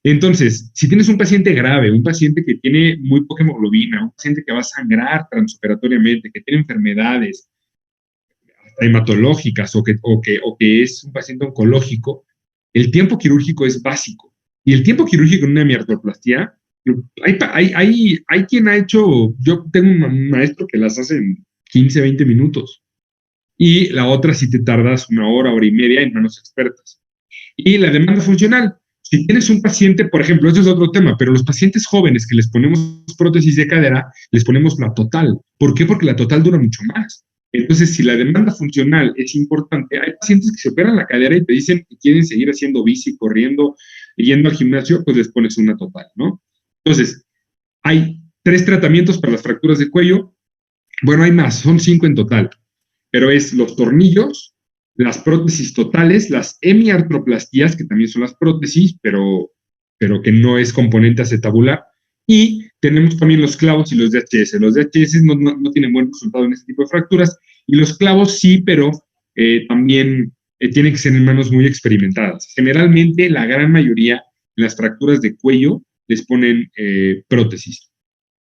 Entonces, si tienes un paciente grave, un paciente que tiene muy poca hemoglobina, un paciente que va a sangrar transoperatoriamente, que tiene enfermedades hematológicas o que es un paciente oncológico, el tiempo quirúrgico es básico. Y el tiempo quirúrgico en una hemiartroplastía, hay quien ha hecho, yo tengo un maestro que las hace en 15, 20 minutos. Y la otra si te tardas 1 hora, hora y media en manos expertas. Y la demanda funcional. Si tienes un paciente, por ejemplo, eso es otro tema, pero los pacientes jóvenes que les ponemos prótesis de cadera, les ponemos la total. ¿Por qué? Porque la total dura mucho más. Entonces, si la demanda funcional es importante, hay pacientes que se operan la cadera y te dicen que quieren seguir haciendo bici, corriendo, yendo al gimnasio, pues les pones una total, ¿no? Entonces, hay 3 tratamientos para las fracturas de cuello. Bueno, hay más, son 5 en total, pero es los tornillos, las prótesis totales, las hemiartroplastías, que también son las prótesis, pero que no es componente acetabular, y tenemos también los clavos y los DHS. Los DHS no tienen buen resultado en este tipo de fracturas, y los clavos sí, pero también tienen que ser en manos muy experimentadas. Generalmente, la gran mayoría en las fracturas de cuello les ponen prótesis.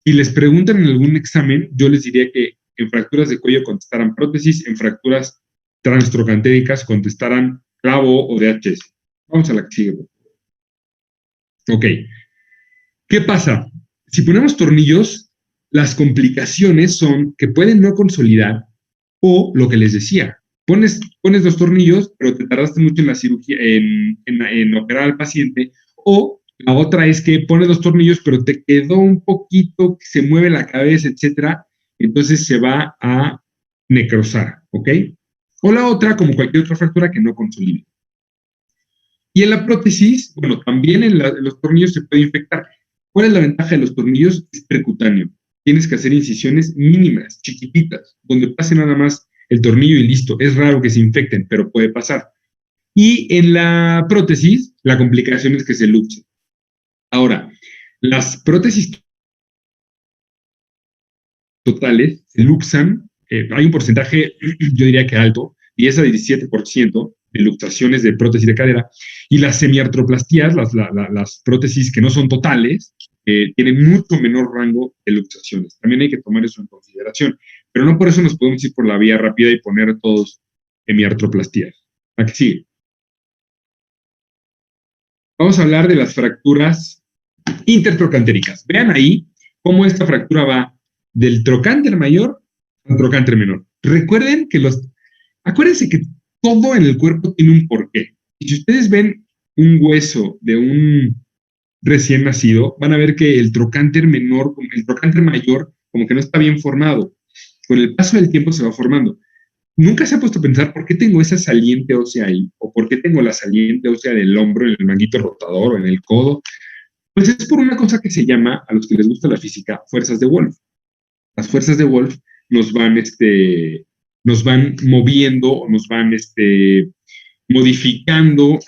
Si les preguntan en algún examen, yo les diría que en fracturas de cuello contestaran prótesis, en fracturas transtrocantéricas contestarán clavo o DHS. Vamos a la que sigue. Ok. ¿Qué pasa? Si ponemos tornillos, las complicaciones son que pueden no consolidar o lo que les decía. Pones los tornillos, pero te tardaste mucho en la cirugía, en operar al paciente, o la otra es que pones los tornillos, pero te quedó un poquito, se mueve la cabeza, etcétera, entonces se va a necrosar, ¿ok? O la otra, como cualquier otra fractura, que no consolide. Y en la prótesis, bueno, también en los tornillos se puede infectar. ¿Cuál es la ventaja de los tornillos? Es percutáneo. Tienes que hacer incisiones mínimas, chiquititas, donde pase nada más el tornillo y listo. Es raro que se infecten, pero puede pasar. Y en la prótesis, la complicación es que se luxe. Ahora, las prótesis totales se luxan, hay un porcentaje, yo diría que alto, 10 a 17% de luxaciones de prótesis de cadera, y las semiartroplastías, las prótesis que no son totales, tienen mucho menor rango de luxaciones. También hay que tomar eso en consideración, pero no por eso nos podemos ir por la vía rápida y poner todos hemiartroplastías. Aquí sigue. Vamos a hablar de las fracturas intertrocantéricas. Vean ahí cómo esta fractura va del trocánter mayor al trocánter menor. Recuerden que acuérdense que todo en el cuerpo tiene un porqué. Y si ustedes ven un hueso de un recién nacido, van a ver que el trocánter mayor, como que no está bien formado. Con el paso del tiempo se va formando. ¿Nunca se ha puesto a pensar por qué tengo esa saliente ósea ahí? ¿O por qué tengo la saliente ósea del hombro, en el manguito rotador o en el codo? Pues es por una cosa que se llama, a los que les gusta la física, fuerzas de Wolf. Las fuerzas de Wolf nos van moviendo, nos van modificando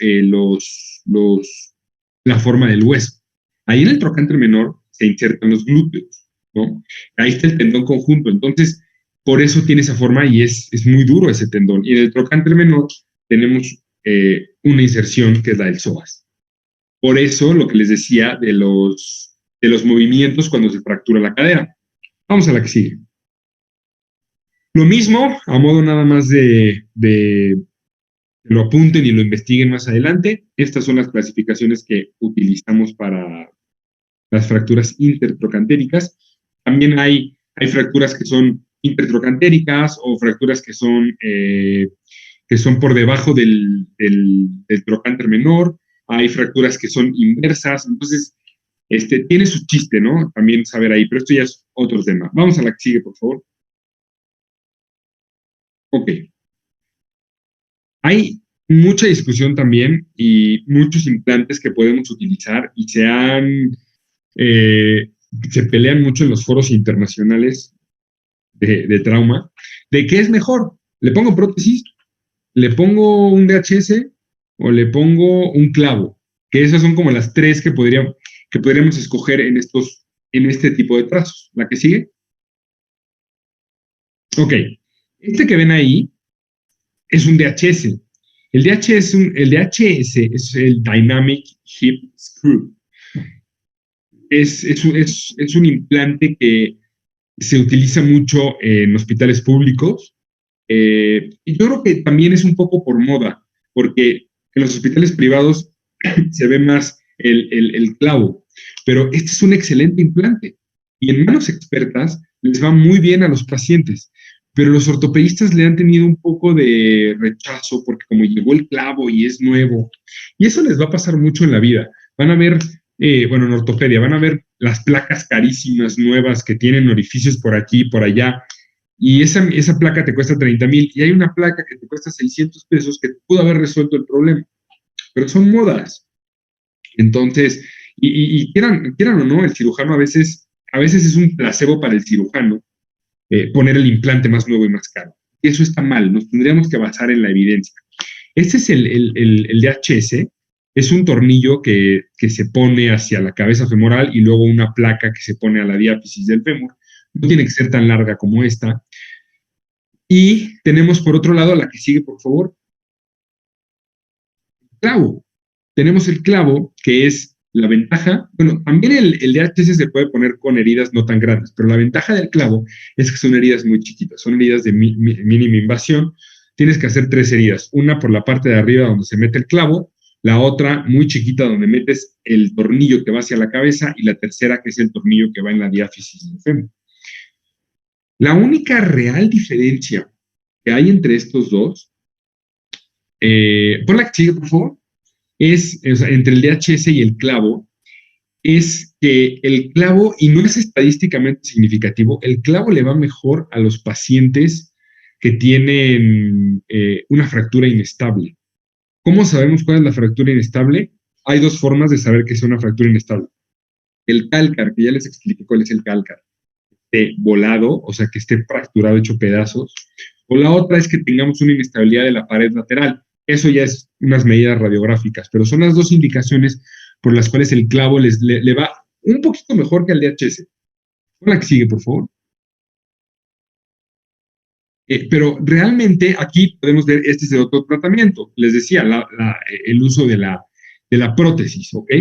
la forma del hueso. Ahí en el trocánter menor se insertan los glúteos, ¿no? Ahí está el tendón conjunto. Entonces, por eso tiene esa forma y es muy duro ese tendón. Y en el trocánter menor tenemos una inserción que es la del psoas. Por eso, lo que les decía de los movimientos cuando se fractura la cadera. Vamos a la que sigue. Lo mismo, a modo nada más de lo apunten y lo investiguen más adelante. Estas son las clasificaciones que utilizamos para las fracturas intertrocantéricas. También hay fracturas que son intertrocantéricas o fracturas que son por debajo del trocánter menor. Hay fracturas que son inversas. Entonces, tiene su chiste, ¿no? También saber ahí, pero esto ya es otro tema. Vamos a la que sigue, por favor. Ok. Hay mucha discusión también y muchos implantes que podemos utilizar y se pelean mucho en los foros internacionales de trauma, de qué es mejor. ¿Le pongo prótesis? ¿Le pongo un DHS? ¿O le pongo un clavo? Que esas son como las tres que podríamos escoger en este tipo de trazos. ¿La que sigue? Ok. Este que ven ahí es un DHS. El DHS es el Dynamic Hip Screw. Es un implante que se utiliza mucho en hospitales públicos. Y yo creo que también es un poco por moda, porque en los hospitales privados se ve más el clavo. Pero este es un excelente implante. Y en manos expertas les va muy bien a los pacientes. Pero los ortopedistas le han tenido un poco de rechazo porque como llegó el clavo y es nuevo, y eso les va a pasar mucho en la vida. Van a ver, en ortopedia, van a ver las placas carísimas nuevas que tienen orificios por aquí y por allá, y esa placa te cuesta 30,000, y hay una placa que te cuesta 600 pesos que pudo haber resuelto el problema, pero son modas. Entonces, y quieran o no, el cirujano a veces es un placebo para el cirujano, poner el implante más nuevo y más caro. Eso está mal, nos tendríamos que basar en la evidencia. Este es el DHS, es un tornillo que se pone hacia la cabeza femoral y luego una placa que se pone a la diáfisis del fémur. No tiene que ser tan larga como esta. Y tenemos por otro lado la que sigue, por favor. Clavo. Tenemos el clavo, que es la ventaja, bueno, también el DHS se puede poner con heridas no tan grandes, pero la ventaja del clavo es que son heridas muy chiquitas, son heridas de mínima invasión. Tienes que hacer 3 heridas, una por la parte de arriba donde se mete el clavo, la otra muy chiquita donde metes el tornillo que va hacia la cabeza y la tercera que es el tornillo que va en la diáfisis del fémur. La única real diferencia que hay entre estos dos, pon la que sigue, por favor, entre el DHS y el clavo, es que el clavo, y no es estadísticamente significativo, el clavo le va mejor a los pacientes que tienen una fractura inestable. ¿Cómo sabemos cuál es la fractura inestable? Hay 2 formas de saber que es una fractura inestable. El cálcar, que ya les expliqué cuál es el cálcar, esté volado, o sea, que esté fracturado, hecho pedazos, o la otra es que tengamos una inestabilidad de la pared lateral. Eso ya es unas medidas radiográficas, pero son las 2 indicaciones por las cuales el clavo le va un poquito mejor que al DHS. La que sigue, por favor. Pero realmente aquí podemos ver, este es el otro tratamiento. Les decía, el uso de la prótesis, ¿ok?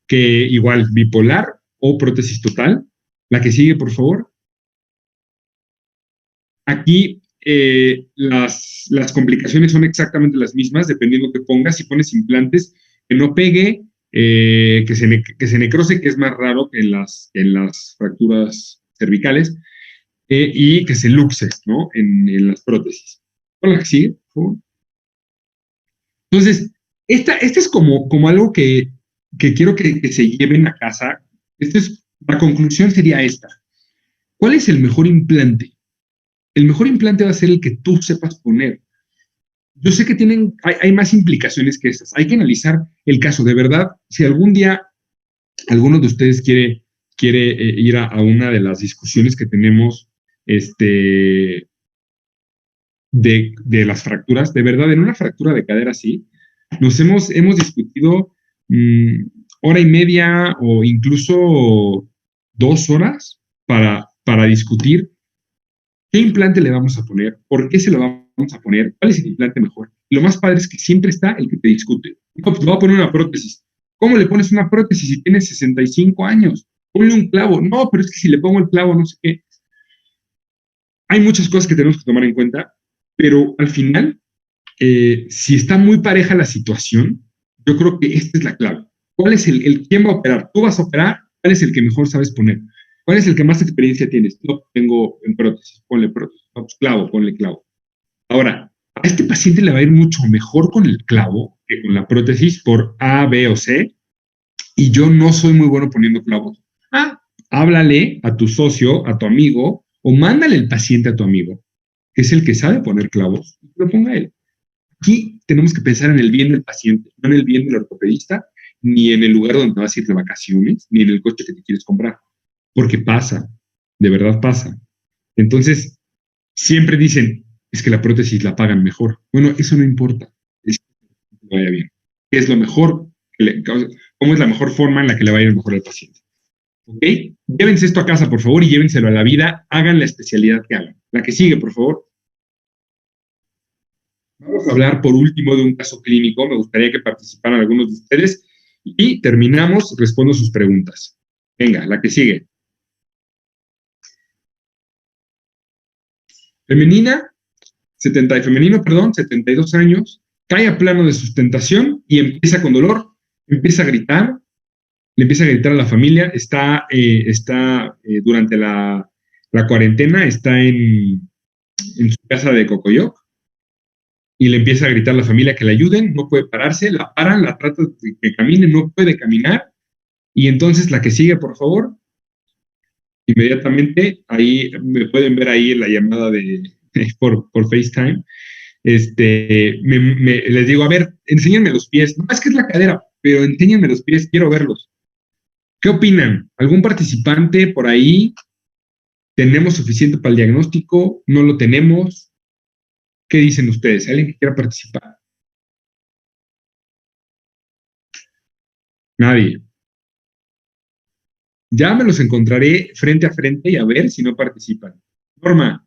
Que igual bipolar o prótesis total. La que sigue, por favor. Aquí las complicaciones son exactamente las mismas, dependiendo que pongas. Si pones implantes, que no pegue, que se necrose, que es más raro que en las fracturas cervicales, y que se luxe, ¿no? En las prótesis. Hola, que sigue, por favor. Entonces, esta es como algo que quiero que se lleven a casa. La conclusión sería esta. ¿Cuál es el mejor implante? El mejor implante va a ser el que tú sepas poner. Yo sé que hay más implicaciones que estas. Hay que analizar el caso. De verdad, si algún día alguno de ustedes quiere ir a una de las discusiones que tenemos de las fracturas, de verdad, en una fractura de cadera así, hemos discutido 1:30 o incluso 2 horas para discutir qué implante le vamos a poner, por qué se lo vamos a poner, cuál es el implante mejor. Lo más padre es que siempre está el que te discute. No, pues te voy a poner una prótesis. ¿Cómo le pones una prótesis si tienes 65 años? ponle un clavo. No, pero es que si le pongo el clavo, no sé qué. Hay muchas cosas que tenemos que tomar en cuenta, pero al final, si está muy pareja la situación, yo creo que esta es la clave. ¿Cuál es quién va a operar? ¿Tú vas a operar? ¿Cuál es el que mejor sabes poner? ¿Cuál es el que más experiencia tienes? No, tengo en prótesis, ponle prótesis. No, pues clavo, ponle clavo. Ahora, a este paciente le va a ir mucho mejor con el clavo que con la prótesis por A, B o C, y yo no soy muy bueno poniendo clavos. Háblale a tu socio, a tu amigo, o mándale el paciente a tu amigo, que es el que sabe poner clavos, y lo ponga él. Aquí tenemos que pensar en el bien del paciente, no en el bien del ortopedista, ni en el lugar donde vas a ir de vacaciones, ni en el coche que te quieres comprar, porque pasa, de verdad pasa. Entonces, siempre dicen, es que la prótesis la pagan mejor. Bueno, eso no importa, es que vaya bien. ¿Qué es lo mejor? ¿Cómo es la mejor forma en la que le va a ir mejor al paciente? ¿Ok? Llévense esto a casa, por favor, y llévenselo a la vida. Hagan la especialidad que hagan. La que sigue, por favor. Vamos a hablar por último de un caso clínico. Me gustaría que participaran algunos de ustedes y terminamos, respondo sus preguntas. Venga, la que sigue. Femenino, 72 años, cae a plano de sustentación y empieza con dolor, empieza a gritar, le empieza a gritar a la familia, está durante la cuarentena, está en su casa de Cocoyoc, y le empieza a gritar a la familia que le ayuden, no puede pararse, la paran, la tratan de que camine, no puede caminar, y entonces la que sigue, por favor, inmediatamente, ahí me pueden ver ahí en la llamada por FaceTime, les digo, a ver, enséñenme los pies, no es que es la cadera, pero enséñenme los pies, quiero verlos. ¿Qué opinan? ¿Algún participante por ahí? ¿Tenemos suficiente para el diagnóstico? ¿No lo tenemos? ¿Qué dicen ustedes? ¿Alguien que quiera participar? Nadie. Ya me los encontraré frente a frente y a ver si no participan. Norma.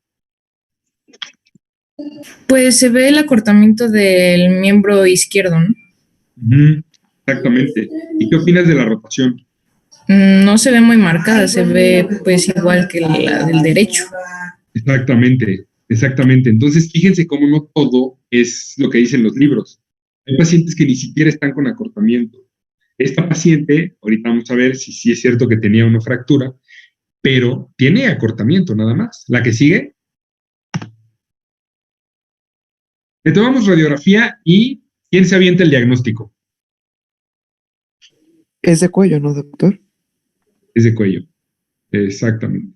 Pues se ve el acortamiento del miembro izquierdo, ¿no? Exactamente. ¿Y qué opinas de la rotación? No se ve muy marcada, se ve pues igual que la del derecho. Exactamente, exactamente. Entonces, fíjense cómo no todo es lo que dicen los libros. Hay pacientes que ni siquiera están con acortamiento. Esta paciente, ahorita vamos a ver si es cierto que tenía una fractura, pero tiene acortamiento nada más. La que sigue. Le tomamos radiografía y ¿quién se avienta el diagnóstico? Es de cuello, ¿no, doctor? Es de cuello, exactamente.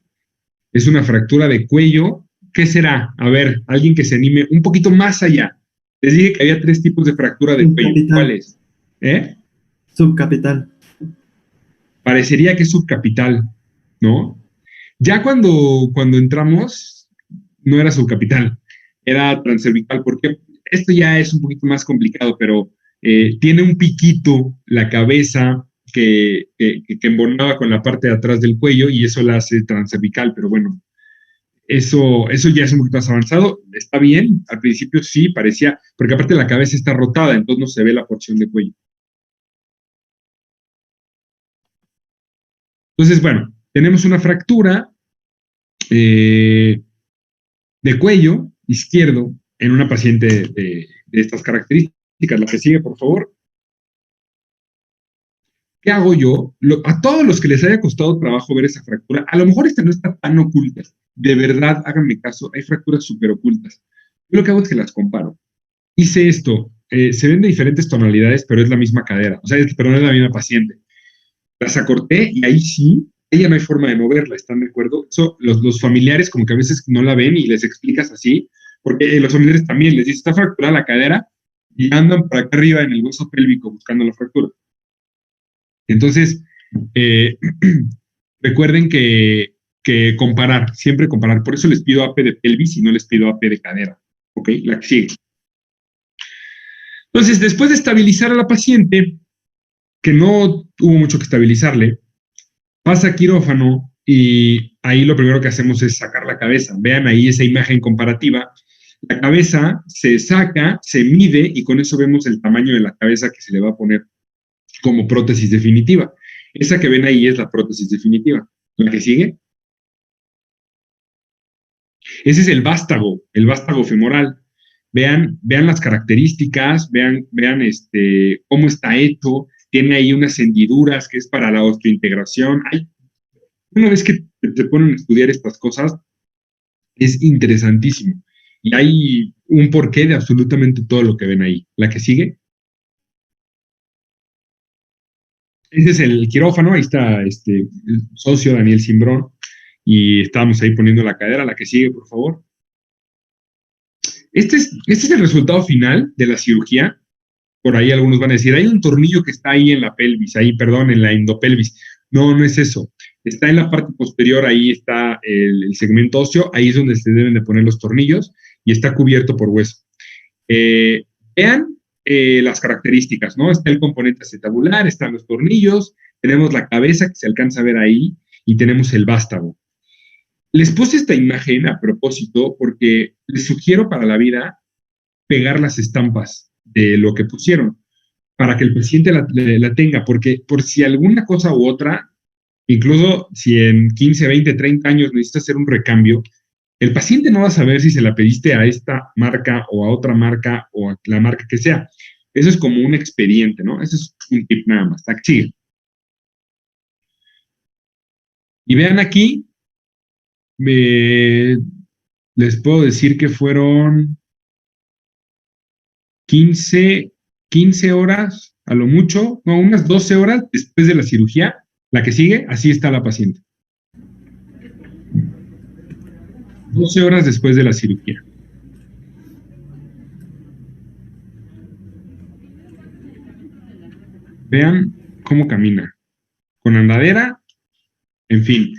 Es una fractura de cuello. ¿Qué será? A ver, alguien que se anime un poquito más allá. Les dije que había 3 tipos de fractura de cuello. ¿Cuáles? Subcapital. Parecería que es subcapital, ¿no? Ya cuando entramos, no era subcapital, era transcervical, porque esto ya es un poquito más complicado, pero tiene un piquito la cabeza que embonaba con la parte de atrás del cuello y eso la hace transcervical, pero bueno, eso ya es un poquito más avanzado. Está bien, al principio sí parecía, porque aparte la cabeza está rotada, entonces no se ve la porción de cuello. Entonces, bueno, tenemos una fractura de cuello izquierdo en una paciente de estas características. La que sigue, por favor. ¿Qué hago yo? A todos los que les haya costado trabajo ver esa fractura, a lo mejor esta no está tan oculta. De verdad, háganme caso, hay fracturas súper ocultas. Yo lo que hago es que las comparo. Hice esto, se ven de diferentes tonalidades, pero es la misma cadera, o sea, pero no es la misma paciente. Las acorté y ahí sí, ella no hay forma de moverla, ¿están de acuerdo? Eso, los familiares como que a veces no la ven y les explicas así, porque los familiares también les dicen, está fracturada la cadera y andan por acá arriba en el hueso pélvico buscando la fractura. Entonces, recuerden que comparar, siempre comparar, por eso les pido AP de pelvis y no les pido AP de cadera, ¿ok? La que sigue. Entonces, después de estabilizar a la paciente, que no hubo mucho que estabilizarle, pasa a quirófano y ahí lo primero que hacemos es sacar la cabeza. Vean ahí esa imagen comparativa. La cabeza se saca, se mide y con eso vemos el tamaño de la cabeza que se le va a poner como prótesis definitiva. Esa que ven ahí es la prótesis definitiva. La que sigue. Ese es el vástago femoral. Vean las características, vean cómo está hecho. Tiene ahí unas hendiduras que es para la osteointegración. Una vez que te ponen a estudiar estas cosas, es interesantísimo. Y hay un porqué de absolutamente todo lo que ven ahí. La que sigue. Ese es el quirófano. Ahí está el socio Daniel Simbrón. Y estábamos ahí poniendo la cadera. La que sigue, por favor. Este es el resultado final de la cirugía. Por ahí algunos van a decir, hay un tornillo que está ahí en la pelvis, en la endopelvis. No, no es eso. Está en la parte posterior, ahí está el segmento óseo, ahí es donde se deben de poner los tornillos y está cubierto por hueso. Vean las características, ¿no? Está el componente acetabular, están los tornillos, tenemos la cabeza que se alcanza a ver ahí y tenemos el vástago. Les puse esta imagen a propósito porque les sugiero para la vida pegar las estampas de lo que pusieron para que el paciente la tenga, porque por si alguna cosa u otra, incluso si en 15, 20, 30 años necesitas hacer un recambio, el paciente no va a saber si se la pediste a esta marca o a otra marca o a la marca que sea. Eso es como un expediente, ¿no? Eso es un tip nada más. Sigue. Y vean aquí, les puedo decir que fueron 15 horas, a lo mucho, no, unas 12 horas después de la cirugía. La que sigue, así está la paciente. 12 horas después de la cirugía. Vean cómo camina. Con andadera, en fin,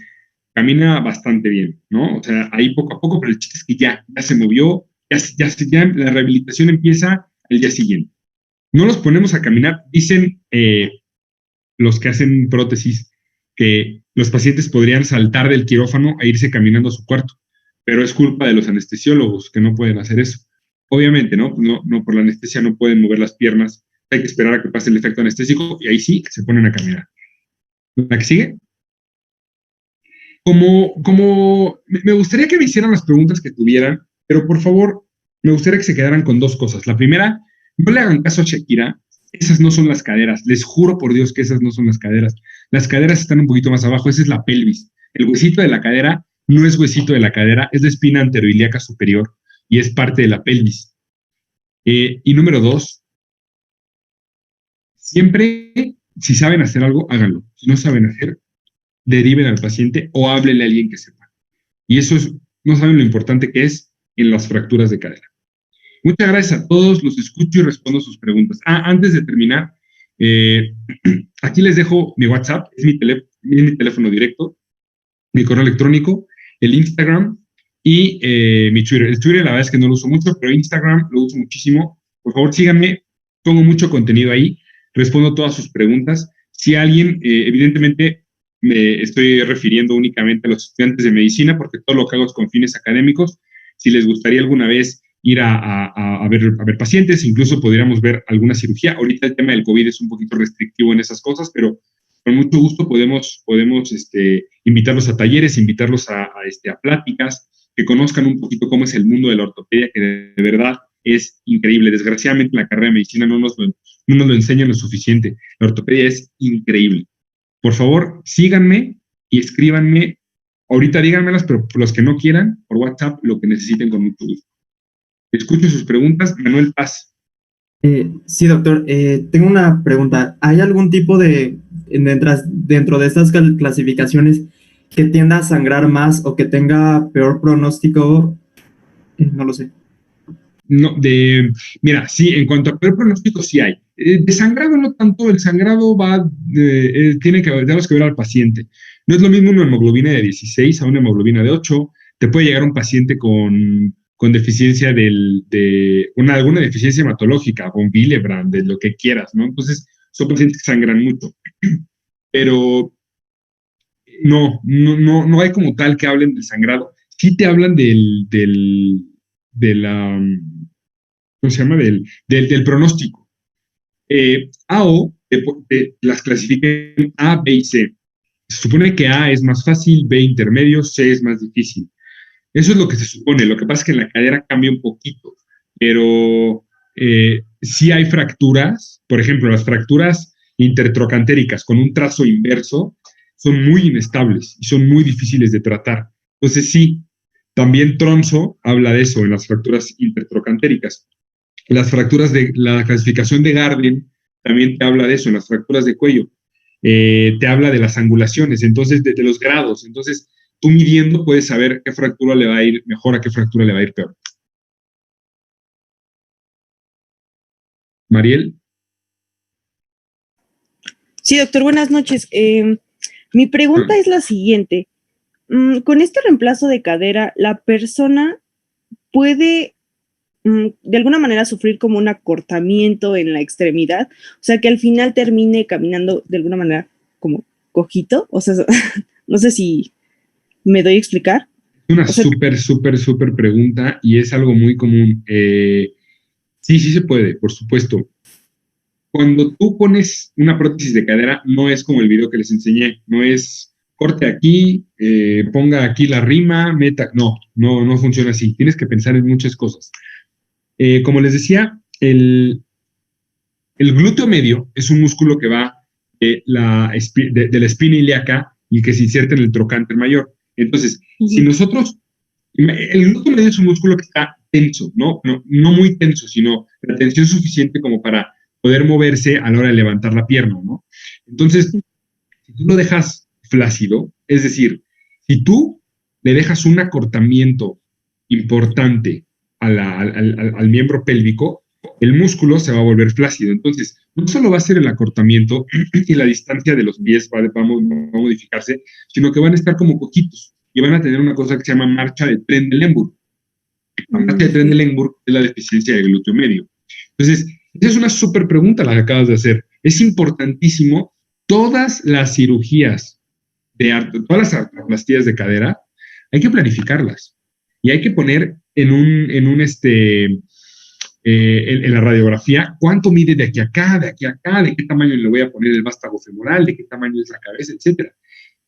camina bastante bien, ¿no? O sea, ahí poco a poco, pero el chiste es que ya se movió, ya la rehabilitación empieza el día siguiente. No los ponemos a caminar. Dicen los que hacen prótesis que los pacientes podrían saltar del quirófano e irse caminando a su cuarto, pero es culpa de los anestesiólogos que no pueden hacer eso. Obviamente, ¿no? No por la anestesia no pueden mover las piernas, hay que esperar a que pase el efecto anestésico y ahí sí se ponen a caminar. ¿La que sigue? Me gustaría que me hicieran las preguntas que tuvieran, pero por favor, me gustaría que se quedaran con dos cosas. La primera, no le hagan caso a Shakira, esas no son las caderas, les juro por Dios que esas no son las caderas. Las caderas están un poquito más abajo, esa es la pelvis. El huesito de la cadera no es huesito de la cadera, es la espina anteroilíaca superior y es parte de la pelvis. Y número dos, siempre, si saben hacer algo, háganlo. Si no saben hacer, deriven al paciente o háblenle a alguien que sepa. Y eso no saben lo importante que es en las fracturas de cadera. Muchas gracias a todos, los escucho y respondo sus preguntas. Antes de terminar, aquí les dejo mi WhatsApp, es mi teléfono directo, mi correo electrónico, el Instagram y mi Twitter. El Twitter la verdad es que no lo uso mucho, pero Instagram lo uso muchísimo. Por favor, síganme, pongo mucho contenido ahí, respondo todas sus preguntas. Si alguien, evidentemente, me estoy refiriendo únicamente a los estudiantes de medicina, porque todo lo que hago es con fines académicos. Si les gustaría alguna vez ir a ver pacientes, incluso podríamos ver alguna cirugía. Ahorita el tema del COVID es un poquito restrictivo en esas cosas, pero con mucho gusto podemos invitarlos a talleres, invitarlos a pláticas, que conozcan un poquito cómo es el mundo de la ortopedia, que de verdad es increíble. Desgraciadamente la carrera de medicina no nos lo enseña lo suficiente. La ortopedia es increíble. Por favor, síganme y escríbanme. Ahorita díganmelas, pero los que no quieran, por WhatsApp, lo que necesiten con mucho gusto. Escucho sus preguntas. Manuel Paz. Sí, doctor. Tengo una pregunta. ¿Hay algún tipo dentro de estas clasificaciones que tienda a sangrar más o que tenga peor pronóstico? No lo sé. No, mira, sí, en cuanto a peor pronóstico, sí hay. De sangrado no tanto, el sangrado tenemos que ver al paciente. No es lo mismo una hemoglobina de 16 a una hemoglobina de 8. Te puede llegar un paciente con deficiencia alguna deficiencia hematológica, von Willebrand, de lo que quieras, ¿no? Entonces, son pacientes que sangran mucho. Pero no hay como tal que hablen del sangrado. Sí te hablan ¿cómo se llama? Del pronóstico. AO las clasifiquen A, B y C. Se supone que A es más fácil, B intermedio, C es más difícil. Eso es lo que se supone. Lo que pasa es que en la cadera cambia un poquito, pero sí hay fracturas. Por ejemplo, las fracturas intertrocantéricas con un trazo inverso son muy inestables y son muy difíciles de tratar. Entonces sí, también Tronzo habla de eso en las fracturas intertrocantéricas. Las fracturas de la clasificación de Garden también te habla de eso, en las fracturas de cuello. Te habla de las angulaciones, entonces de los grados. Entonces, tú midiendo puedes saber qué fractura le va a ir mejor, a qué fractura le va a ir peor. Mariel. Sí, doctor, buenas noches. Mi pregunta es la siguiente. Con este reemplazo de cadera, ¿la persona puede de alguna manera sufrir como un acortamiento en la extremidad? O sea, que al final termine caminando de alguna manera como cojito. O sea, no sé si me doy a explicar. Una súper pregunta y es algo muy común. Sí se puede, por supuesto. Cuando tú pones una prótesis de cadera, no es como el video que les enseñé, no es corte aquí, ponga aquí la rima, meta, no funciona así. Tienes que pensar en muchas cosas. Como les decía, el glúteo medio es un músculo que va de la espina ilíaca y que se inserta en el trocánter mayor. Entonces, si nosotros, el glúteo medio es un músculo que está tenso, no muy tenso, sino la tensión suficiente como para poder moverse a la hora de levantar la pierna, ¿no? Entonces, si tú lo dejas flácido, es decir, si tú le dejas un acortamiento importante al miembro pélvico, el músculo se va a volver flácido. Entonces, no solo va a ser el acortamiento y la distancia de los pies va a modificarse, sino que van a estar como coquitos y van a tener una cosa que se llama marcha de Trendelenburg. La marcha de Trendelenburg es la deficiencia del glúteo medio. Entonces, esa es una súper pregunta la que acabas de hacer. Es importantísimo, todas las cirugías, todas las artroplastías de cadera, hay que planificarlas y hay que poner en la radiografía cuánto mide de aquí a acá, de qué tamaño le voy a poner el vástago femoral, de qué tamaño es la cabeza, etc.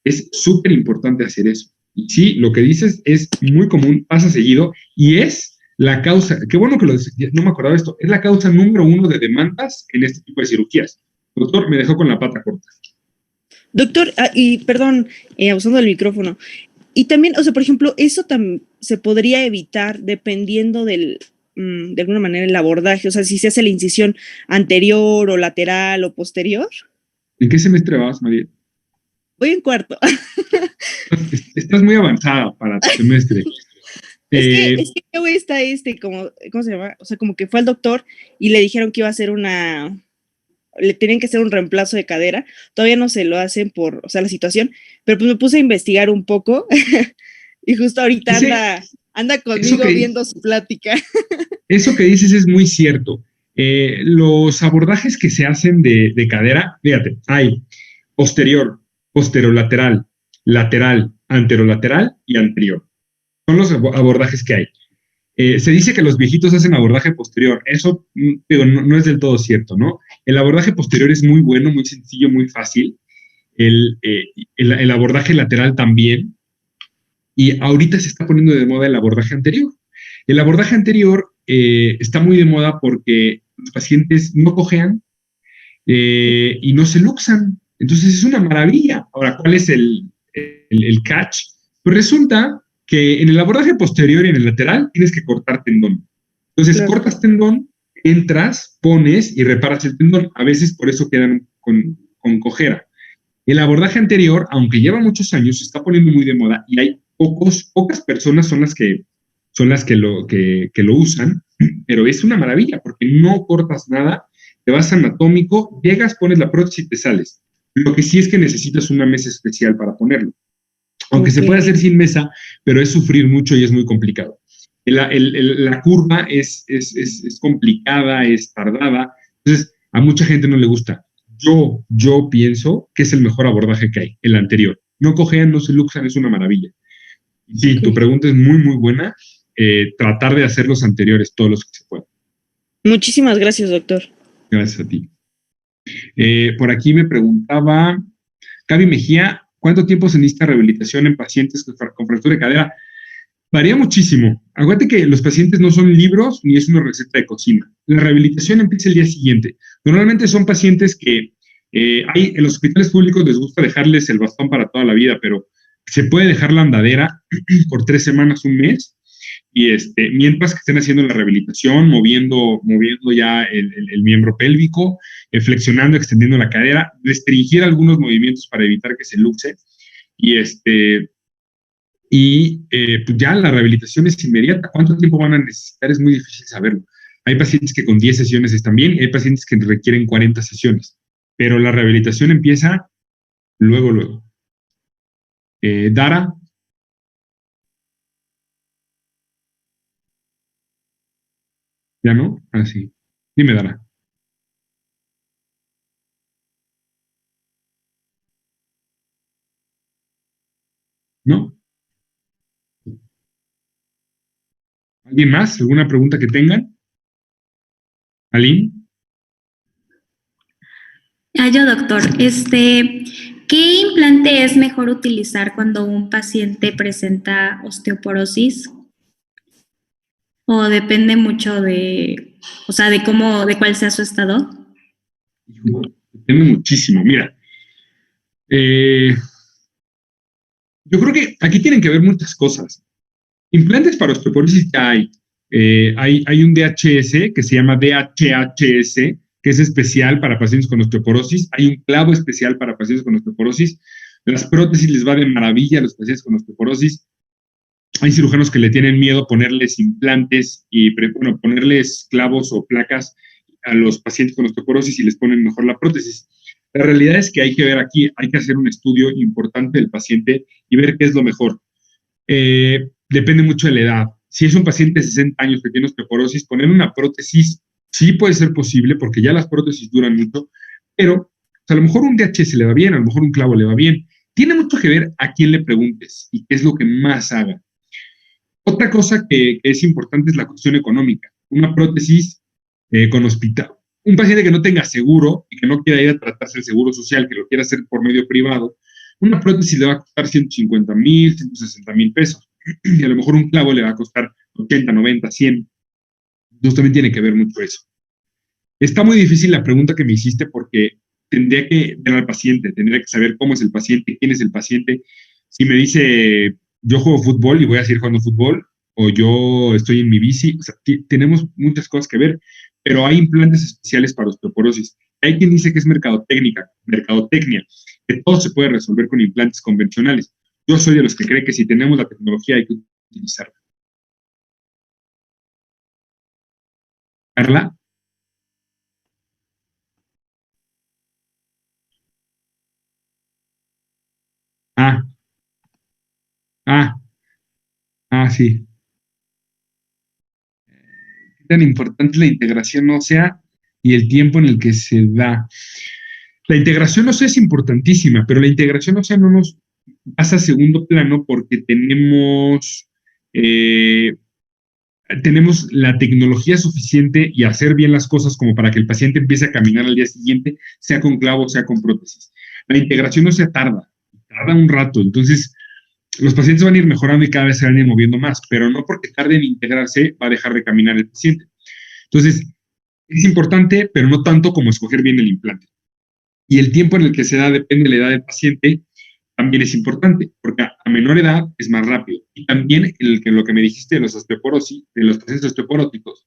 Es súper importante hacer eso. Y sí, lo que dices es muy común, pasa seguido y es la causa, qué bueno que no me acordaba de esto, es la causa número 1 de demandas en este tipo de cirugías. Doctor, me dejó con la pata corta. Doctor, y perdón, usando el micrófono, y también, o sea, por ejemplo, eso se podría evitar dependiendo de alguna manera el abordaje, o sea, si se hace la incisión anterior o lateral o posterior. ¿En qué semestre vas, María? Voy en cuarto. Estás muy avanzada para tu semestre. Es que güey está ¿cómo se llama? O sea, como que fue al doctor y le dijeron que iba a hacer le tenían que hacer un reemplazo de cadera. Todavía no se lo hacen por, o sea, la situación, pero pues me puse a investigar un poco y justo ahorita anda conmigo viendo su plática. Eso que dices es muy cierto. Los abordajes que se hacen de cadera, fíjate, hay posterior, posterolateral, lateral, anterolateral y anterior. Son los abordajes que hay. Se dice que los viejitos hacen abordaje posterior. Eso digo, no es del todo cierto, ¿no? El abordaje posterior es muy bueno, muy sencillo, muy fácil. El abordaje lateral también. Y ahorita se está poniendo de moda el abordaje anterior. El abordaje anterior está muy de moda porque los pacientes no cojean y no se luxan. Entonces es una maravilla. Ahora, ¿cuál es el catch? Pues resulta que en el abordaje posterior y en el lateral tienes que cortar tendón. Entonces cortas tendón, entras, pones y reparas el tendón. A veces por eso quedan con cojera. El abordaje anterior, aunque lleva muchos años, se está poniendo muy de moda y hay pocas personas son las que lo usan, pero es una maravilla porque no cortas nada, te vas anatómico, llegas, pones la prótesis y te sales. Lo que sí es que necesitas una mesa especial para ponerlo. Aunque se puede hacer sin mesa, pero es sufrir mucho y es muy complicado. La curva es complicada, es tardada, entonces a mucha gente no le gusta. Yo pienso que es el mejor abordaje que hay, el anterior. No cojean, no se luxan, es una maravilla. Sí, tu pregunta es muy, muy buena. Tratar de hacer los anteriores, todos los que se puedan. Muchísimas gracias, doctor. Gracias a ti. Por aquí me preguntaba Gaby Mejía, ¿cuánto tiempo se necesita rehabilitación en pacientes con fractura de cadera? Varía muchísimo. Acuérdate que los pacientes no son libros ni es una receta de cocina. La rehabilitación empieza el día siguiente. Normalmente son pacientes que en los hospitales públicos les gusta dejarles el bastón para toda la vida, pero se puede dejar la andadera por 3 semanas, un mes, y mientras que estén haciendo la rehabilitación, moviendo ya el miembro pélvico, flexionando, extendiendo la cadera, restringir algunos movimientos para evitar que se luxe, pues ya la rehabilitación es inmediata. ¿Cuánto tiempo van a necesitar? Es muy difícil saberlo. Hay pacientes que con 10 sesiones están bien, y hay pacientes que requieren 40 sesiones, pero la rehabilitación empieza luego. Dara. ¿Ya no? Ah, sí. Dime, Dara. ¿No? ¿Alguien más? ¿Alguna pregunta que tengan? ¿Aline? Yo, doctor, ¿qué implante es mejor utilizar cuando un paciente presenta osteoporosis? ¿O depende mucho de cuál sea su estado? Depende muchísimo. Mira, yo creo que aquí tienen que ver muchas cosas. Implantes para osteoporosis ya hay. Hay un DHS que se llama DHHS, que es especial para pacientes con osteoporosis. Hay un clavo especial para pacientes con osteoporosis. Las prótesis les va de maravilla a los pacientes con osteoporosis. Hay cirujanos que le tienen miedo a ponerles implantes y ponerles clavos o placas a los pacientes con osteoporosis y les ponen mejor la prótesis. La realidad es que hay que ver aquí, hay que hacer un estudio importante del paciente y ver qué es lo mejor. Depende mucho de la edad. Si es un paciente de 60 años que tiene osteoporosis, poner una prótesis sí puede ser posible porque ya las prótesis duran mucho, pero a lo mejor un DHS le va bien, a lo mejor un clavo le va bien. Tiene mucho que ver a quién le preguntes y qué es lo que más haga. Otra cosa que es importante es la cuestión económica. Una prótesis con hospital. Un paciente que no tenga seguro y que no quiera ir a tratarse el seguro social, que lo quiera hacer por medio privado, una prótesis le va a costar 150,000, 160,000 pesos. Y a lo mejor un clavo le va a costar 80, 90, 100. Entonces también tiene que ver mucho eso. Está muy difícil la pregunta que me hiciste porque tendría que ver al paciente, tendría que saber cómo es el paciente, quién es el paciente. Si me dice, yo juego fútbol y voy a seguir jugando fútbol, o yo estoy en mi bici, o sea, tenemos muchas cosas que ver, pero hay implantes especiales para osteoporosis. Hay quien dice que es mercadotecnia, que todo se puede resolver con implantes convencionales. Yo soy de los que cree que si tenemos la tecnología hay que utilizarla. Carla. Sí. Qué tan importante es la integración ósea y el tiempo en el que se da. La integración ósea es importantísima, pero la integración ósea no nos pasa a segundo plano porque tenemos la tecnología suficiente y hacer bien las cosas como para que el paciente empiece a caminar al día siguiente, sea con clavo, sea con prótesis. La integración ósea tarda un rato, entonces los pacientes van a ir mejorando y cada vez se van a ir moviendo más, pero no porque tarde en integrarse va a dejar de caminar el paciente. Entonces, es importante, pero no tanto como escoger bien el implante. Y el tiempo en el que se da depende de la edad del paciente, también es importante, porque a menor edad es más rápido. Y también lo que me dijiste de los osteoporosis, de los pacientes osteoporóticos,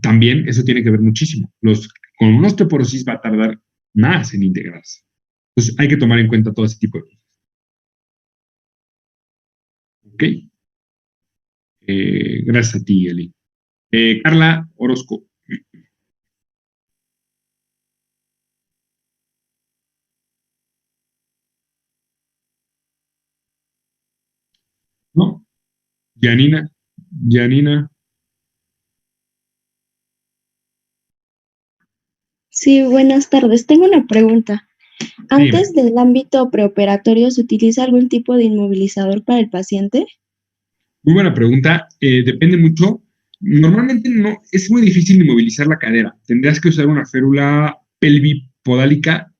también eso tiene que ver muchísimo. Con una osteoporosis va a tardar más en integrarse. Entonces hay que tomar en cuenta todo ese tipo de cosas. Ok. Gracias a ti, Eli. Carla Orozco. ¿No? Janina. Sí, buenas tardes. Tengo una pregunta. Antes del ámbito preoperatorio, ¿se utiliza algún tipo de inmovilizador para el paciente? Muy buena pregunta. Depende mucho. Normalmente no, es muy difícil inmovilizar la cadera. Tendrías que usar una férula pelvipodálica,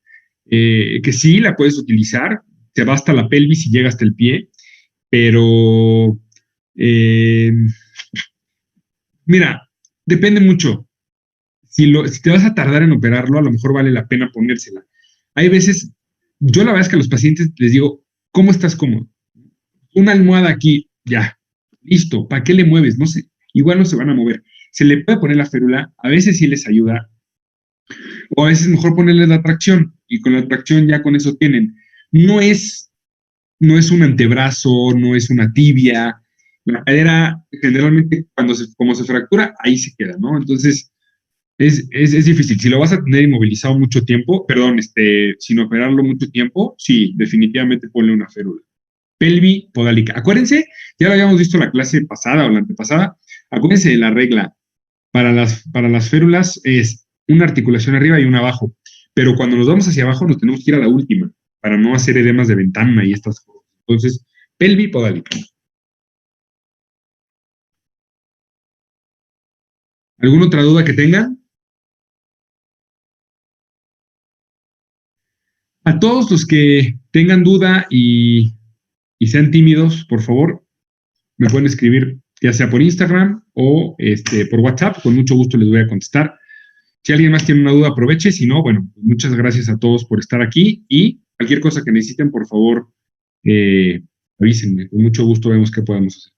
que sí la puedes utilizar, te va hasta la pelvis y llega hasta el pie, pero mira, depende mucho. Si te vas a tardar en operarlo, a lo mejor vale la pena ponérsela. Hay veces, yo la verdad es que a los pacientes les digo, ¿cómo estás cómodo? Una almohada aquí, ya, listo, ¿para qué le mueves? No sé, igual no se van a mover. Se le puede poner la férula, a veces sí les ayuda, o a veces mejor ponerle la tracción, y con la tracción ya con eso tienen. No es un antebrazo, no es una tibia. La cadera, generalmente, como se fractura, ahí se queda, ¿no? Entonces, es difícil. Si lo vas a tener inmovilizado mucho tiempo, sin operarlo mucho tiempo, sí, definitivamente ponle una férula. Pelvipodálica. Acuérdense, ya lo habíamos visto en la clase pasada o la antepasada, acuérdense de la regla. Para las férulas es una articulación arriba y una abajo. Pero cuando nos vamos hacia abajo, nos tenemos que ir a la última para no hacer edemas de ventana y estas cosas. Entonces, pelvipodálica. ¿Alguna otra duda que tengan? A todos los que tengan duda y sean tímidos, por favor, me pueden escribir ya sea por Instagram o por WhatsApp. Con mucho gusto les voy a contestar. Si alguien más tiene una duda, aproveche. Si no, bueno, muchas gracias a todos por estar aquí y cualquier cosa que necesiten, por favor, avísenme. Con mucho gusto vemos qué podemos hacer.